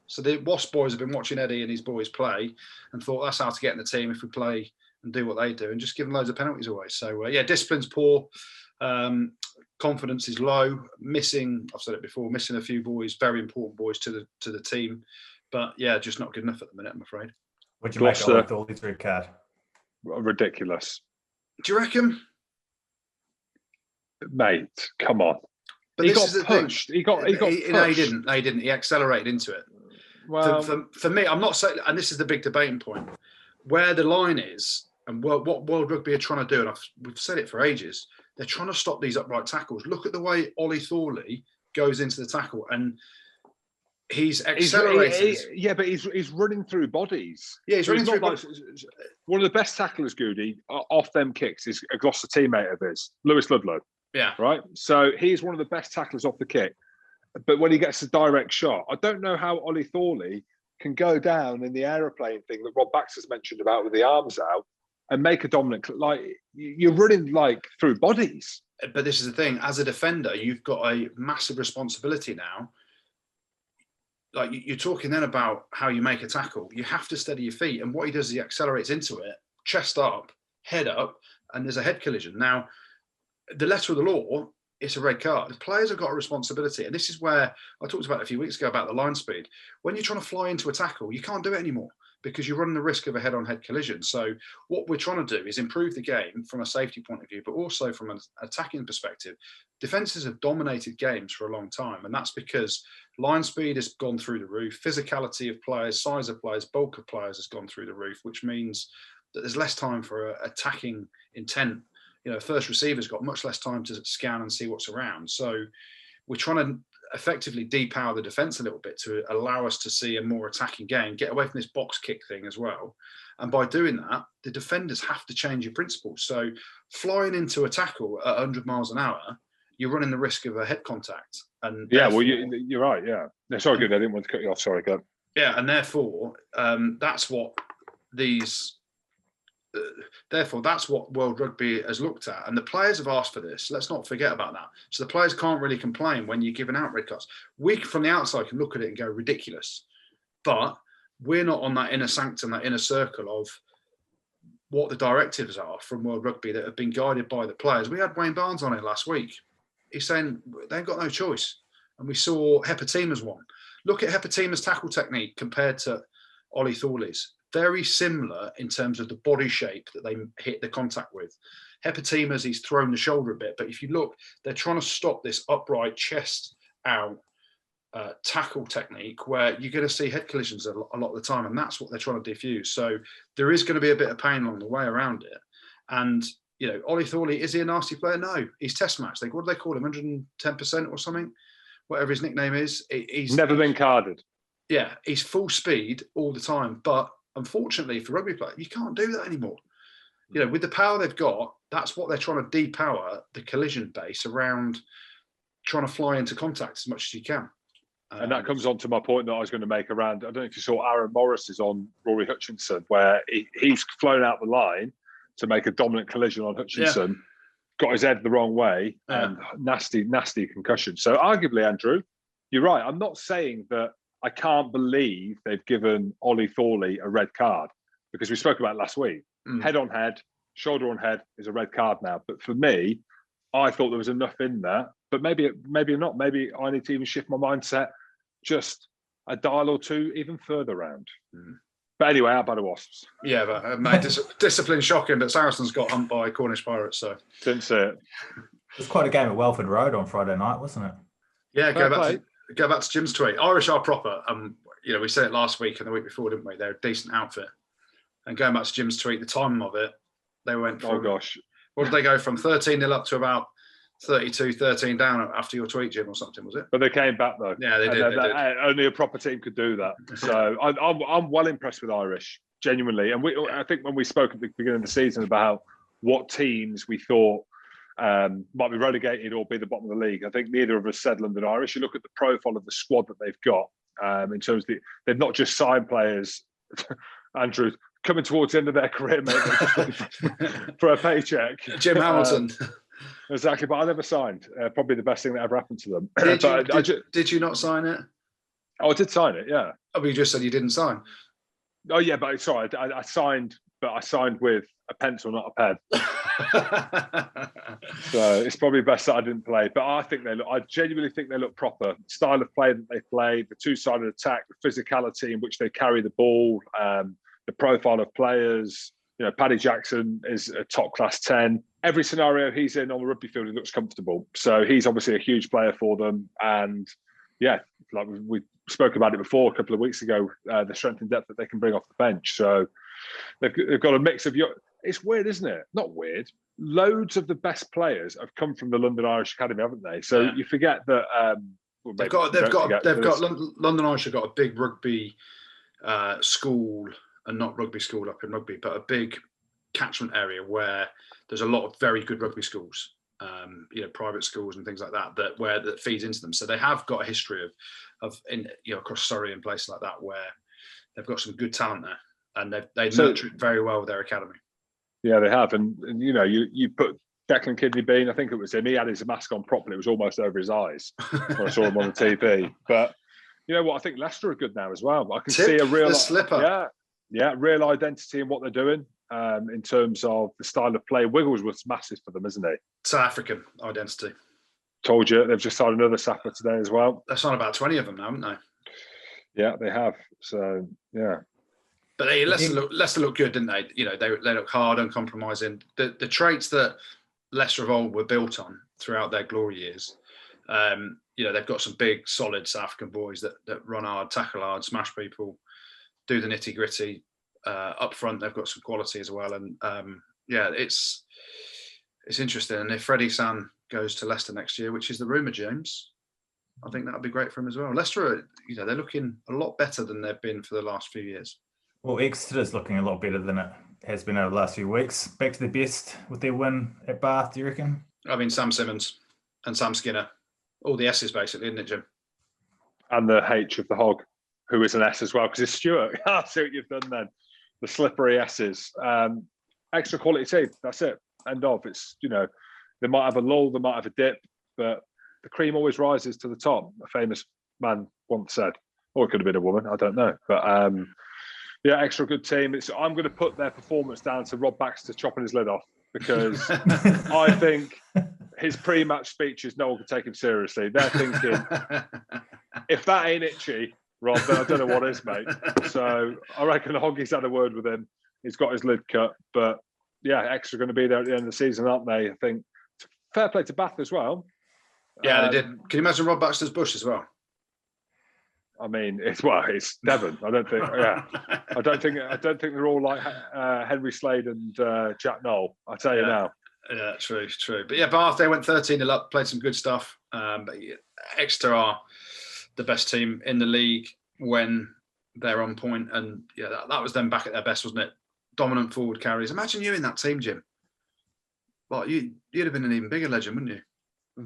Speaker 3: So the Wasp boys have been watching Eddie and his boys play and thought that's how to get in the team if we play and do what they do and just give them loads of penalties away. So, yeah, discipline's poor. Confidence is low. I've said it before, missing a few boys, very important boys to the team. But, yeah, just not good enough at the minute, I'm afraid.
Speaker 4: Would you make of all these red card?
Speaker 2: Ridiculous.
Speaker 3: Do you reckon?
Speaker 2: Mate, come on.
Speaker 3: But
Speaker 2: he got pushed. He got pushed.
Speaker 3: No, he didn't. No, he didn't. He accelerated into it.
Speaker 2: Well,
Speaker 3: for me, I'm not saying, and this is the big debating point, where the line is and what World Rugby are trying to do, and we've said it for ages, they're trying to stop these upright tackles. Look at the way Ollie Thorley goes into the tackle, and he's accelerating.
Speaker 2: But he's running through bodies.
Speaker 3: Yeah, he's running through bodies.
Speaker 2: One of the best tacklers, Goody, off them kicks is a Gloucester teammate of his, Lewis Ludlow.
Speaker 3: Yeah.
Speaker 2: Right? So he's one of the best tacklers off the kick. But when he gets a direct shot, I don't know how Ollie Thorley can go down in the aeroplane thing that Rob Baxter's mentioned about with the arms out and make a dominant, like you're running like through bodies.
Speaker 3: But this is the thing, as a defender, you've got a massive responsibility now. Like you're talking then about how you make a tackle. You have to steady your feet. And what he does is he accelerates into it, chest up, head up, and there's a head collision. Now, the letter of the law, it's a red card. The players have got a responsibility. And this is where I talked about a few weeks ago about the line speed. When you're trying to fly into a tackle, you can't do it anymore because you're running the risk of a head-on-head collision. So what we're trying to do is improve the game from a safety point of view, but also from an attacking perspective. Defences have dominated games for a long time, and that's because line speed has gone through the roof, physicality of players, size of players, bulk of players has gone through the roof, which means that there's less time for attacking intent. You know, first receiver's got much less time to scan and see what's around. So we're trying to effectively depower the defence a little bit to allow us to see a more attacking game, get away from this box kick thing as well. And by doing that, the defenders have to change your principles. So flying into a tackle at 100 miles an hour, you're running the risk of a head contact. And
Speaker 2: yeah, well, you're right. Yeah. No, sorry, good. I didn't want to cut you off. Sorry, go.
Speaker 3: Yeah, and therefore, that's what these. Therefore, that's what World Rugby has looked at, and the players have asked for this. Let's not forget about that. So the players can't really complain when you're giving out red cards. We, from the outside, can look at it and go ridiculous, but we're not on that inner sanctum, that inner circle of what the directives are from World Rugby that have been guided by the players. We had Wayne Barnes on it last week. He's saying they've got no choice, and we saw Hepatima's one. Look at Hepatima's tackle technique compared to Ollie Thorley's. Very similar in terms of the body shape that they hit the contact with. Hepatima's, he's thrown the shoulder a bit, but if you look, they're trying to stop this upright chest out tackle technique where you're going to see head collisions a lot of the time, and that's what they're trying to diffuse. So there is going to be a bit of pain along the way around it. And Ollie Thorley, is he a nasty player? No, he's test match. What do they call him? 110% or something, whatever his nickname is. He's
Speaker 2: never been carded.
Speaker 3: Yeah, he's full speed all the time. But unfortunately for rugby players, you can't do that anymore. With the power they've got, that's what they're trying to depower the collision base around trying to fly into contact as much as you can.
Speaker 2: And that comes on to my point that I was going to make around, I don't know if you saw Aaron Morris is on Rory Hutchinson, where he's flown out the line to make a dominant collision on Hutchinson, got his head the wrong way, and nasty concussion. So arguably, Andrew, you're right. I'm not saying that I can't believe they've given Ollie Thorley a red card, because we spoke about it last week. Head on head, shoulder on head is a red card now. But for me, I thought there was enough in there. But maybe not. Maybe I need to even shift my mindset just a dial or two even further round. But anyway, out by the Wasps.
Speaker 3: Yeah, but mate, discipline shocking. But Saracens got humped by Cornish Pirates, so
Speaker 2: didn't see it.
Speaker 4: It was quite a game at Welford Road on Friday night, wasn't it?
Speaker 3: Yeah, go back to Jim's tweet. Irish are proper. We said it last week and the week before, didn't we? They're a decent outfit. And going back to Jim's tweet, the timing of it, they went from, what did they go from 13-0 up to about 32-13 down after your tweet, Jim, or something, was it?
Speaker 2: But they came back though.
Speaker 3: Yeah, they did.
Speaker 2: Only a proper team could do that. So I'm well impressed with Irish, genuinely. And I think when we spoke at the beginning of the season about what teams we thought might be relegated or be the bottom of the league, I think neither of us said London Irish. You look at the profile of the squad that they've got in terms of they've not just signed players, Andrew, coming towards the end of their career, mate, for a paycheck.
Speaker 3: Jim Hamilton.
Speaker 2: Exactly, but I never signed. Probably the best thing that ever happened to them.
Speaker 3: Did you not sign it?
Speaker 2: Oh, I did sign it, yeah.
Speaker 3: Oh, but you just said you didn't sign.
Speaker 2: Oh, yeah, but sorry, I signed, but I signed with a pencil, not a pen. So it's probably best that I didn't play. But I genuinely think they look proper. Style of play that they play, the two-sided attack, the physicality in which they carry the ball, the profile of players. Paddy Jackson is a top-class 10. Every scenario he's in on the rugby field, he looks comfortable. So he's obviously a huge player for them. And yeah, like we spoke about it before a couple of weeks ago, the strength and depth that they can bring off the bench. So they've got a mix of it's weird, isn't it? Not weird. Loads of the best players have come from the London Irish Academy, haven't they? So you forget that
Speaker 3: London Irish have got a big rugby school, and not rugby school up in Rugby, but a big catchment area where there's a lot of very good rugby schools, private schools and things like that feeds into them. So they have got a history of across Surrey and places like that where they've got some good talent there, and they nurture it very well with their academy. Yeah,
Speaker 2: they have, and you put Declan Kidney-Bean, I think it was him. He had his mask on properly; it was almost over his eyes when I saw him on the TV. But you know what? I think Leicester are good now as well. I can see a real
Speaker 3: slipper.
Speaker 2: Yeah, real identity in what they're doing in terms of the style of play. Wigglesworth's massive for them, isn't he?
Speaker 3: South African identity.
Speaker 2: Told you, they've just signed another Sapper today as well.
Speaker 3: They've signed about 20 of them now, haven't they?
Speaker 2: Yeah, they have. So, yeah.
Speaker 3: But Leicester look good, didn't they? They look hard, uncompromising. The traits that Leicester of old were built on throughout their glory years. They've got some big, solid South African boys that run hard, tackle hard, smash people, do the nitty gritty. Up front, they've got some quality as well, and it's interesting. And if Freddie San goes to Leicester next year, which is the rumour, James, I think that would be great for him as well. Leicester, they're looking a lot better than they've been for the last few years.
Speaker 4: Well, Exeter's looking a lot better than it has been over the last few weeks. Back to the best with their win at Bath, do you reckon?
Speaker 3: I mean, Sam Simmons and Sam Skinner, all the S's basically, isn't it, Jim?
Speaker 2: And the H of the hog, who is an S as well, because it's Stuart. I see what you've done then. The slippery S's. Extra quality team. That's it. End of. It's, they might have a lull, they might have a dip, but the cream always rises to the top. A famous man once said, or it could have been a woman, I don't know. But extra good team. I'm going to put their performance down to Rob Baxter chopping his lid off, because I think his pre-match speeches, no one can take him seriously. They're thinking, if that ain't itchy, Rob, then I don't know what is, mate. So I reckon Hoggy's had a word with him. He's got his lid cut. But yeah, Exeter going to be there at the end of the season, aren't they? I think fair play to Bath as well.
Speaker 3: Yeah, they did. Can you imagine Rob Baxter's bush as well?
Speaker 2: I mean, it's Devon. I don't think they're all like Henry Slade and Jack Knoll. I tell you now.
Speaker 3: Yeah, true. But yeah, Bath, they went 13-0 up, played some good stuff. But yeah, Exeter are the best team in the league when they're on point, and yeah, that was them back at their best, wasn't it? Dominant forward carries. Imagine you in that team, Jim. Well, you'd have been an even bigger legend, wouldn't you?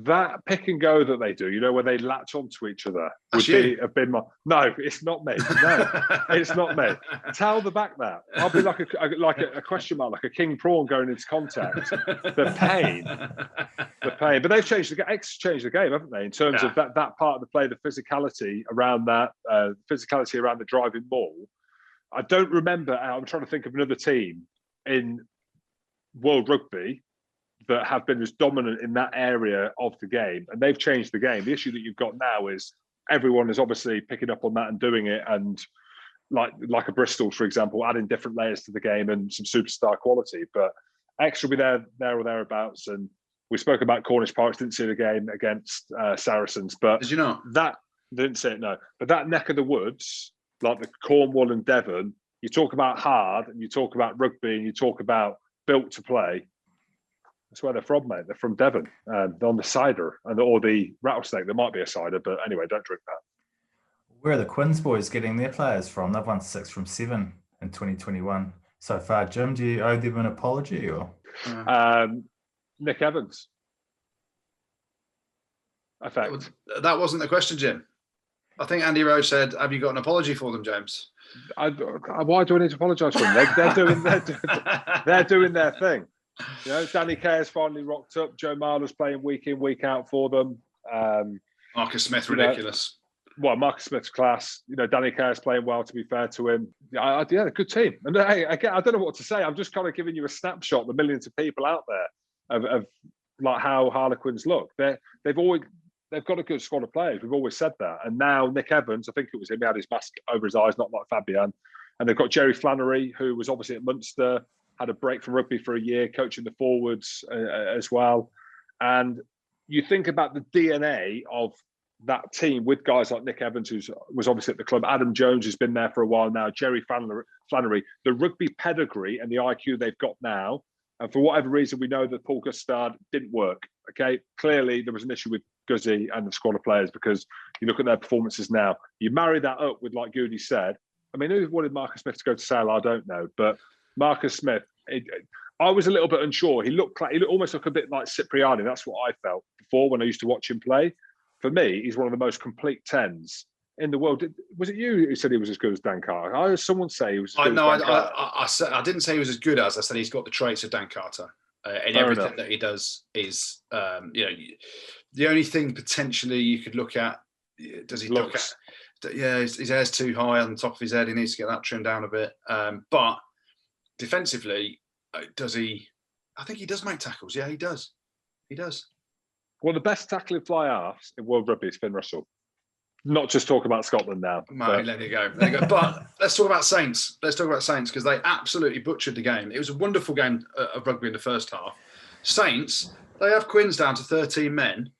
Speaker 2: That pick and go that they do, where they latch onto each other,
Speaker 3: That's
Speaker 2: have been my. No, it's not me. No, it's not me. Tell the back that. I'll be like a question mark, like a king prawn going into contact. The pain. But they've changed the game. Exeter changed the game, haven't they? In terms of that part of the play, the physicality around that, physicality around the driving ball. I don't remember. I'm trying to think of another team in World Rugby that have been as dominant in that area of the game, and they've changed the game. The issue that you've got now is everyone is obviously picking up on that and doing it, and like a Bristol, for example, adding different layers to the game and some superstar quality. But Exeter will be there or thereabouts. And we spoke about Cornish Pirates, didn't see the game against Saracens, but
Speaker 3: did you not?
Speaker 2: That didn't see it, no. But that neck of the woods, like the Cornwall and Devon, you talk about hard, and you talk about rugby, and you talk about built to play. That's where they're from, mate. They're from Devon, on the cider or the rattlesnake. There might be a cider, but anyway, don't drink that.
Speaker 4: Where are the Quins boys getting their players from? They've won 6 from 7 in 2021 so far. Jim, do you owe them an apology or?
Speaker 2: Nick Evans. Effect.
Speaker 3: That wasn't the question, Jim. I think Andy Rowe said, "Have you got an apology for them, James?"
Speaker 2: Why do I need to apologise for them? They're doing their thing. Danny Kerr's finally rocked up. Joe Marler's playing week in, week out for them.
Speaker 3: Marcus Smith, ridiculous.
Speaker 2: Marcus Smith's class. Danny Kerr's playing well, to be fair to him. Yeah, a good team. And hey, again, I don't know what to say. I'm just kind of giving you a snapshot of the millions of people out there of like how Harlequins look. They've got a good squad of players. We've always said that. And now Nick Evans, I think it was him, he had his mask over his eyes, not like Fabian. And they've got Jerry Flannery, who was obviously at Munster, had a break from rugby for a year, coaching the forwards as well. And you think about the DNA of that team with guys like Nick Evans, who was obviously at the club, Adam Jones, who's been there for a while now, Jerry Flannery, the rugby pedigree and the IQ they've got now. And for whatever reason, we know that Paul Gustard didn't work. Okay, clearly there was an issue with Guzzi and the squad of players, because you look at their performances now. You marry that up with, like Goody said, I mean, who wanted Marcus Smith to go to Sale? I don't know, but Marcus Smith, I was a little bit unsure. He looked almost like a bit like Cipriani. That's what I felt before when I used to watch him play. For me, he's one of the most complete 10s in the world. Was it you who said he was as good as Dan Carter? I heard someone say he was as good as Dan Carter.
Speaker 3: I didn't say he was as good as. I said he's got the traits of Dan Carter. And everything that he does is, the only thing potentially you could look at, does he look at? Yeah, his hair's too high on the top of his head. He needs to get that trimmed down a bit. But defensively, does he? I think he does make tackles. Yeah, he does. He does.
Speaker 2: Well, the best tackling fly halves in World Rugby is Finn Russell. Not just talk about Scotland now.
Speaker 3: Let it go. But let's talk about Saints. Let's talk about Saints, because they absolutely butchered the game. It was a wonderful game of rugby in the first half. Saints, they have Quins down to 13 men.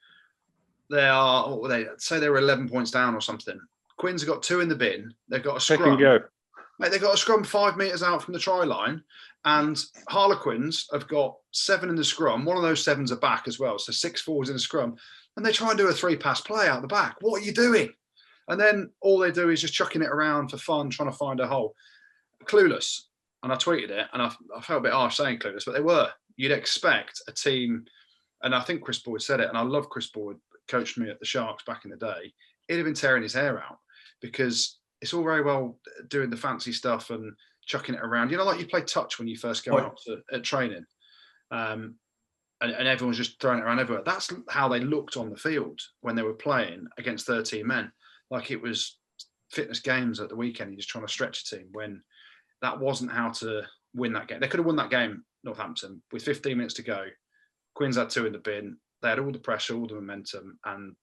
Speaker 3: They were 11 points down or something. Quins have got 2 in the bin. They've got a scrum.
Speaker 2: Pick and go.
Speaker 3: Mate, they've got a scrum 5 metres out from the try line. And Harlequins have got 7 in the scrum. One of those 7s are back as well. So 6 forwards in the scrum. And they try and do a 3-pass play out the back. What are you doing? And then all they do is just chucking it around for fun, trying to find a hole. Clueless. And I tweeted it, and I felt a bit harsh saying clueless, but they were. You'd expect a team, and I think Chris Boyd said it, and I love Chris Boyd, coached me at the Sharks back in the day. He'd have been tearing his hair out, because it's all very well doing the fancy stuff and chucking it around. Like you play touch when you first go out at training. And everyone's just throwing it around everywhere. That's how they looked on the field when they were playing against 13 men. Like it was fitness games at the weekend. You're just trying to stretch a team, when that wasn't how to win that game. They could have won that game, Northampton, with 15 minutes to go. Quins had 2 in the bin. They had all the pressure, all the momentum. And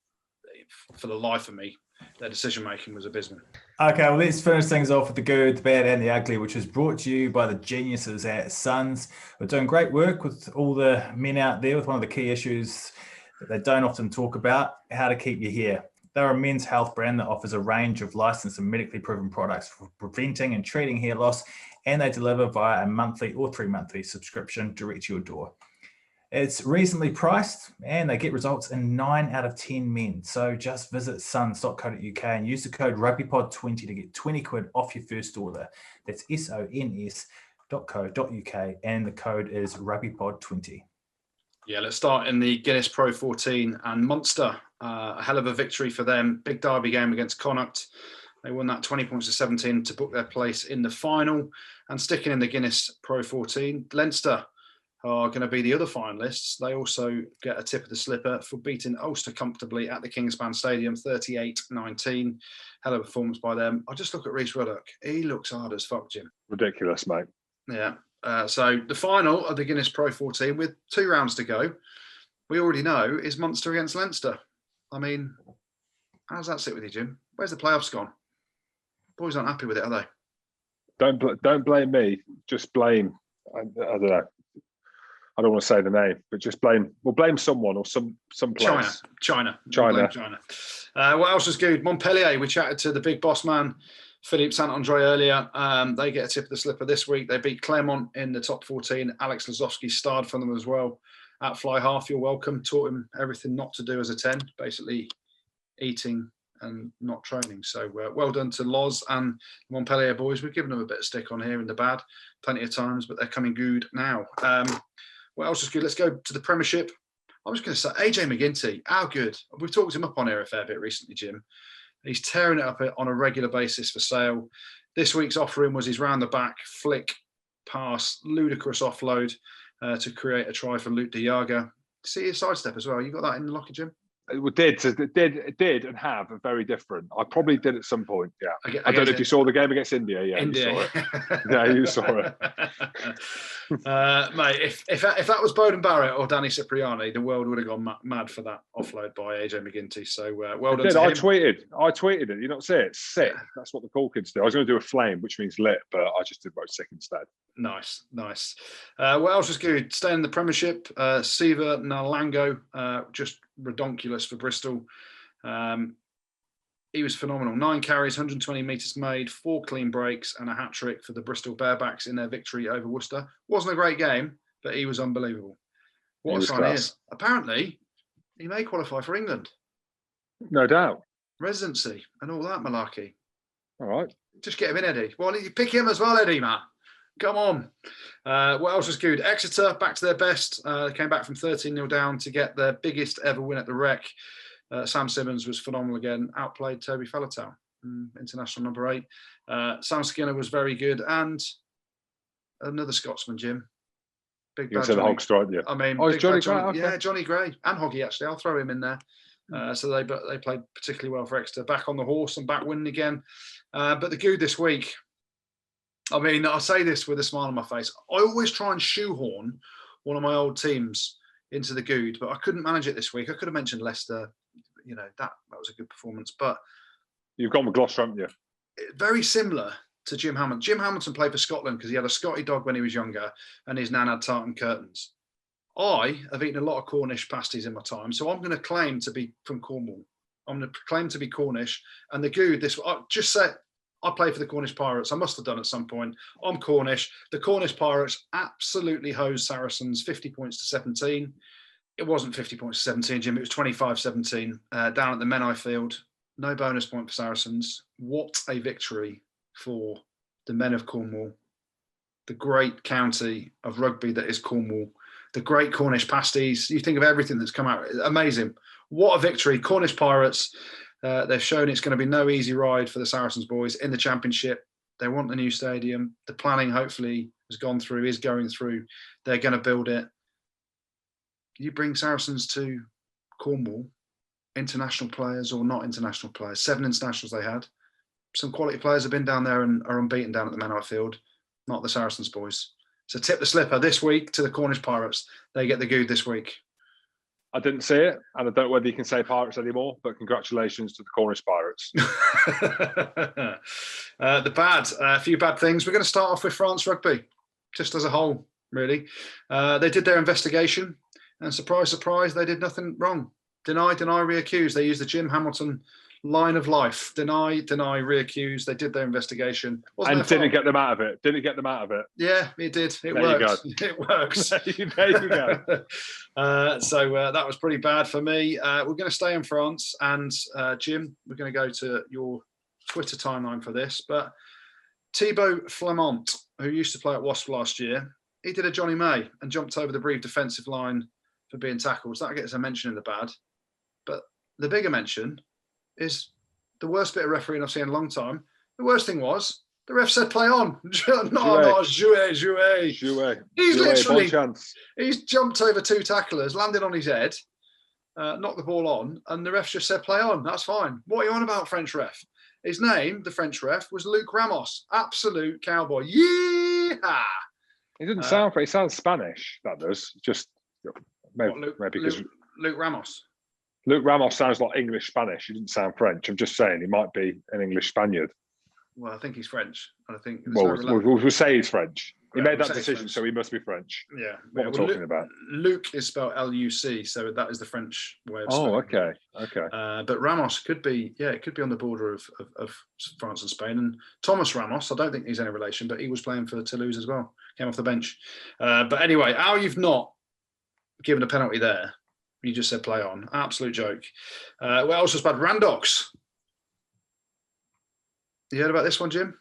Speaker 3: for the life of me, their decision-making was abysmal.
Speaker 4: Okay, well, let's finish things off with the good, the bad and the ugly, which is brought to you by the geniuses at Suns. We're doing great work with all the men out there with one of the key issues that they don't often talk about: how to keep your hair. They're a men's health brand that offers a range of licensed and medically proven products for preventing and treating hair loss, and they deliver via a monthly or 3-monthly subscription direct to your door. It's reasonably priced, and they get results in 9 out of 10 men. So just visit sons.co.uk and use the code RugbyPod20 to get 20 quid off your first order. That's sons.co.uk, and the code is RugbyPod20.
Speaker 3: Yeah, let's start in the Guinness Pro 14 and Munster. A hell of a victory for them. Big derby game against Connacht. They won that 20 points to 17 to book their place in the final. And sticking in the Guinness Pro 14, Leinster are going to be the other finalists. They also get a tip of the slipper for beating Ulster comfortably at the Kingspan Stadium, 38-19. Hell of a performance by them. I just look at Rhys Ruddock. He looks hard as fuck, Jim.
Speaker 2: Ridiculous, mate.
Speaker 3: Yeah. So the final of the Guinness Pro 14 with 2 rounds to go, we already know, is Munster against Leinster. I mean, how does that sit with you, Jim? Where's the playoffs gone? Boys aren't happy with it, are they?
Speaker 2: Don't blame me. Just blame. I don't know. I don't want to say the name, but just blame. We'll blame someone or some place.
Speaker 3: China. What else was good? Montpellier. We chatted to the big boss man, Philippe Saint-Andre, earlier. They get a tip of the slipper this week. They beat Clermont in the top 14. Alex Lazowski starred for them as well. At fly half, you're welcome. Taught him everything not to do as a 10, basically eating and not training. So well done to Loz and Montpellier boys. We've given them a bit of stick on here in the bad plenty of times, but they're coming good now. What else is good? Let's go to the Premiership. I was going to say, AJ McGinty, how good? We've talked him up on here a fair bit recently, Jim. He's tearing it up on a regular basis for sale. This week's offering was his round the back, flick, pass, ludicrous offload to create a try for Luke de Jager. See his sidestep as well. You got that in the locker, Jim?
Speaker 2: It did and have a very different. I probably did at some point. Yeah, I don't know if you saw the game against India. Yeah,
Speaker 3: India.
Speaker 2: You saw it. Yeah, you saw it.
Speaker 3: Mate, if that was Bowden Barrett or Danny Cipriani, the world would have gone mad for that offload by AJ McGinty. So well done.
Speaker 2: I tweeted it. You not see it? Sick. That's what the cool kids do. I was going to do a flame, which means lit, but I just did both sick instead.
Speaker 3: Nice. What else was good? Staying in the Premiership, Siva Nalango, just redonkulous for Bristol. He was phenomenal. 9 carries, 120 metres made, 4 clean breaks, and a hat-trick for the Bristol Bearbacks in their victory over Worcester. Wasn't a great game, but he was unbelievable. What a sign he is. Apparently, he may qualify for England.
Speaker 2: No doubt.
Speaker 3: Residency and all that malarkey.
Speaker 2: All right.
Speaker 3: Just get him in, Eddie. Well, you pick him as well, Eddie, man. Come on. What else was good? Exeter, back to their best. They came back from 13-0 down to get their biggest ever win at the Rec. Sam Simmons was phenomenal again. Outplayed Toby Faletau, international number 8. Sam Skinner was very good. And another Scotsman, Jim. Big bad Johnny. The Hog Strike, yeah. I mean, Johnny Gray. Okay. Yeah, Johnny Gray. And Hoggy, actually. I'll throw him in there. So they played particularly well for Exeter. Back on the horse and back winning again. But the good this week, I mean, I say this with a smile on my face. I always try and shoehorn one of my old teams into the good, but I couldn't manage it this week. I could have mentioned Leicester. You know, that was a good performance. But
Speaker 2: you've gone with Gloucester, haven't you?
Speaker 3: Very similar to Jim Hamilton. Jim Hamilton played for Scotland because he had a Scotty dog when he was younger and his nan had tartan curtains. I have eaten a lot of Cornish pasties in my time, so I'm going to claim to be from Cornwall. I'm going to claim to be Cornish. And the good, I just said, I play for the Cornish Pirates. I must have done at some point. I'm Cornish. The Cornish Pirates absolutely hosed Saracens 50 points to 17. It wasn't 50 points to 17, Jim. It was 25-17 down at the Menai Field. No bonus point for Saracens. What a victory for the men of Cornwall. The great county of rugby that is Cornwall. The great Cornish pasties. You think of everything that's come out. Amazing. What a victory. Cornish Pirates. They've shown it's going to be no easy ride for the Saracens boys in the championship. They want the new stadium. The planning hopefully has gone through, is going through. They're going to build it. You bring Saracens to Cornwall, international players or not international players, 7 internationals they had. Some quality players have been down there and are unbeaten down at the Menai Field, not the Saracens boys. So tip the slipper this week to the Cornish Pirates. They get the good this week.
Speaker 2: I didn't see it, and I don't know whether you can say Pirates anymore, but congratulations to the Cornish Pirates.
Speaker 3: A few bad things. We're going to start off with France Rugby, just as a whole, really. They did their investigation. And surprise, surprise, they did nothing wrong. Deny, reaccuse. They used the Jim Hamilton line of life. Deny, reaccuse. They did their investigation.
Speaker 2: And didn't get them out of it.
Speaker 3: Yeah, it did. It
Speaker 2: there
Speaker 3: worked.
Speaker 2: You go.
Speaker 3: It works.
Speaker 2: There you go.
Speaker 3: So that was pretty bad for me. We're going to stay in France. And Jim, we're going to go to your Twitter timeline for this. But Thibaut Flamont, who used to play at Wasp last year, he did a Johnny May and jumped over the Brive defensive line for being tackled. So that gets a mention in the bad. But the bigger mention is the worst bit of refereeing I've seen in a long time. The worst thing was the ref said play on. No, jouer. He's jumped over 2 tacklers, landed on his head, knocked the ball on, and the ref just said play on. That's fine. What are you on about, French ref? His name, the French ref, was Luc Ramos. Absolute cowboy. Yeehaw!
Speaker 2: He didn't sound French. He sounds Spanish. That does. Just maybe because
Speaker 3: Luc Ramos.
Speaker 2: Luc Ramos sounds like English Spanish. He didn't sound French. I'm just saying he might be an English Spaniard.
Speaker 3: Well, I think he's French. And I think
Speaker 2: we'll say he's French. He made that decision, so he must be French.
Speaker 3: Yeah.
Speaker 2: What we're talking about.
Speaker 3: Luc is spelled L-U-C, so that is the French way of spelling.
Speaker 2: Oh, okay.
Speaker 3: But Ramos could be on the border of France and Spain. And Thomas Ramos, I don't think he's any relation, but he was playing for Toulouse as well. Came off the bench. But anyway, how you've not given a penalty there. You just said play on. Absolute joke. What else was bad? Randox. You heard about this one, Jim?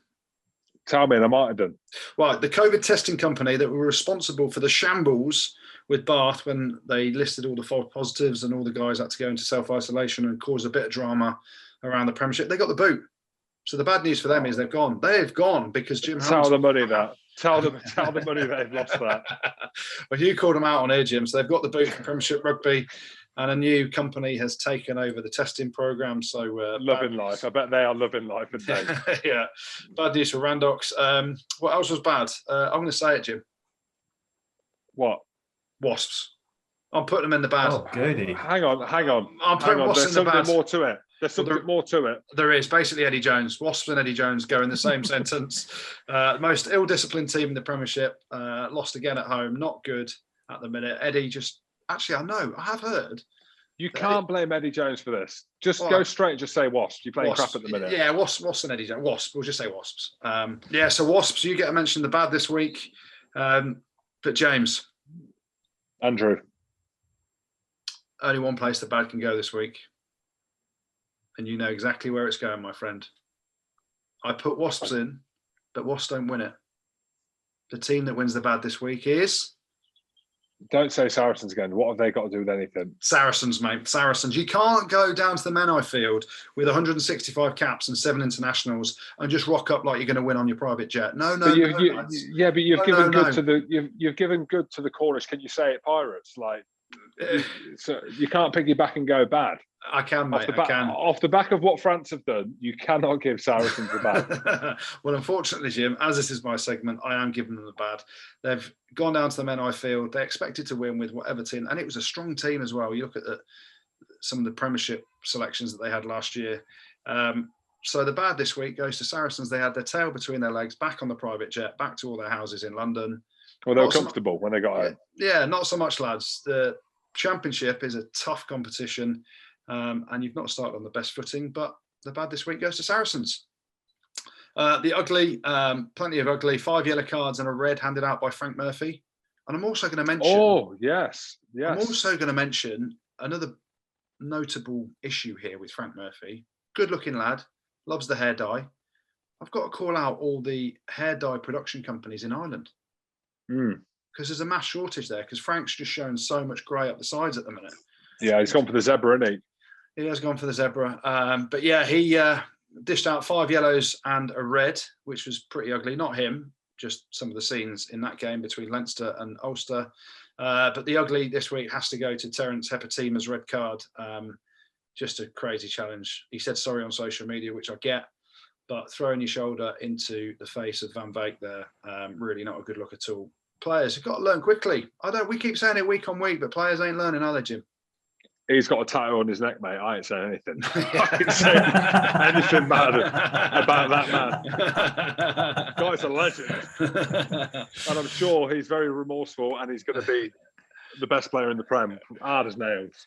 Speaker 2: Tell me, I might have done.
Speaker 3: Well, the COVID testing company that were responsible for the shambles with Bath when they listed all the false positives and all the guys had to go into self-isolation and cause a bit of drama around the Premiership, they got the boot. So the bad news for them is they've gone. They've gone because Jim
Speaker 2: Tell the money that. Tell the money they've lost that.
Speaker 3: Well, you called them out on air, Jim. So they've got the boot for Premiership Rugby, and a new company has taken over the testing program. So
Speaker 2: loving life. I bet they are loving life.
Speaker 3: Yeah, bad news for Randox. What else was bad? I'm going to say it, Jim.
Speaker 2: What?
Speaker 3: Wasps. I'm putting them in the bad.
Speaker 4: Oh, goody.
Speaker 2: Hang on.
Speaker 3: I'm putting Wasps in the bad.
Speaker 2: There's something more to it. There's something more to it.
Speaker 3: There is. Basically, Eddie Jones. Wasps and Eddie Jones go in the same sentence. Most ill-disciplined team in the Premiership. Lost again at home. Not good at the minute. Eddie just... Actually, I have heard.
Speaker 2: You can't blame Eddie Jones for this. Just go straight and just say Wasps. You're playing crap at the minute.
Speaker 3: Yeah, Wasps and Eddie Jones. Wasps. We'll just say Wasps. So Wasps, you get to mention the bad this week. But James.
Speaker 2: Andrew.
Speaker 3: Only one place the bad can go this week. And you know exactly where it's going, my friend. I put Wasps in, but Wasps don't win it. The team that wins the bad this week is...
Speaker 2: Don't say Saracens again. What have they got to do with anything?
Speaker 3: Saracens, mate. Saracens. You can't go down to the Menai field with 165 caps and 7 internationals and just rock up like you're going to win on your private jet. No. But
Speaker 2: you've given good to the you've given good to the Cornish. Can you say it, Pirates? Like, so you can't piggyback and go bad.
Speaker 3: I can, mate.
Speaker 2: Off the back of what France have done, you cannot give Saracens the bad.
Speaker 3: Well, unfortunately, Jim, as this is my segment, I am giving them the bad. They've gone down to the Menai field. They expected to win with whatever team, and it was a strong team as well. You look at some of the Premiership selections that they had last year. So the bad this week goes to Saracens. They had their tail between their legs, back on the private jet, back to all their houses in London.
Speaker 2: Well, they were comfortable when they got home.
Speaker 3: Yeah, not so much, lads. The Championship is a tough competition. And you've not started on the best footing, but the bad this week goes to Saracens. The ugly, plenty of ugly, 5 yellow cards and a red handed out by Frank Murphy. And I'm also going to mention...
Speaker 2: Oh, yes.
Speaker 3: I'm also going to mention another notable issue here with Frank Murphy. Good-looking lad, loves the hair dye. I've got to call out all the hair dye production companies in Ireland. Because there's a mass shortage there, because Frank's just showing so much grey up the sides at the minute.
Speaker 2: Yeah, he's gone for the zebra, isn't he?
Speaker 3: He has gone for the zebra. But yeah, he dished out 5 yellows and a red, which was pretty ugly. Not him, just some of the scenes in that game between Leinster and Ulster. But the ugly this week has to go to Terence Hepatima's red card. Just a crazy challenge. He said sorry on social media, which I get. But throwing your shoulder into the face of Van Beek there, really not a good look at all. Players have got to learn quickly. We keep saying it week on week, but players ain't learning, are they, Jim?
Speaker 2: He's got a tattoo on his neck, mate. I ain't saying anything. I ain't saying anything bad about that man. Guy's a legend. And I'm sure he's very remorseful and he's going to be the best player in the Prem, hard as nails.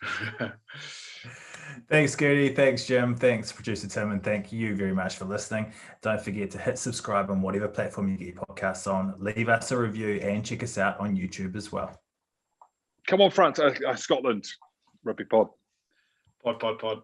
Speaker 4: Thanks, Goodey. Thanks, Jim. Thanks, producer Tim, and thank you very much for listening. Don't forget to hit subscribe on whatever platform you get your podcasts on. Leave us a review and check us out on YouTube as well.
Speaker 2: Come on, France, Scotland, Rugby Pod.
Speaker 3: Pod.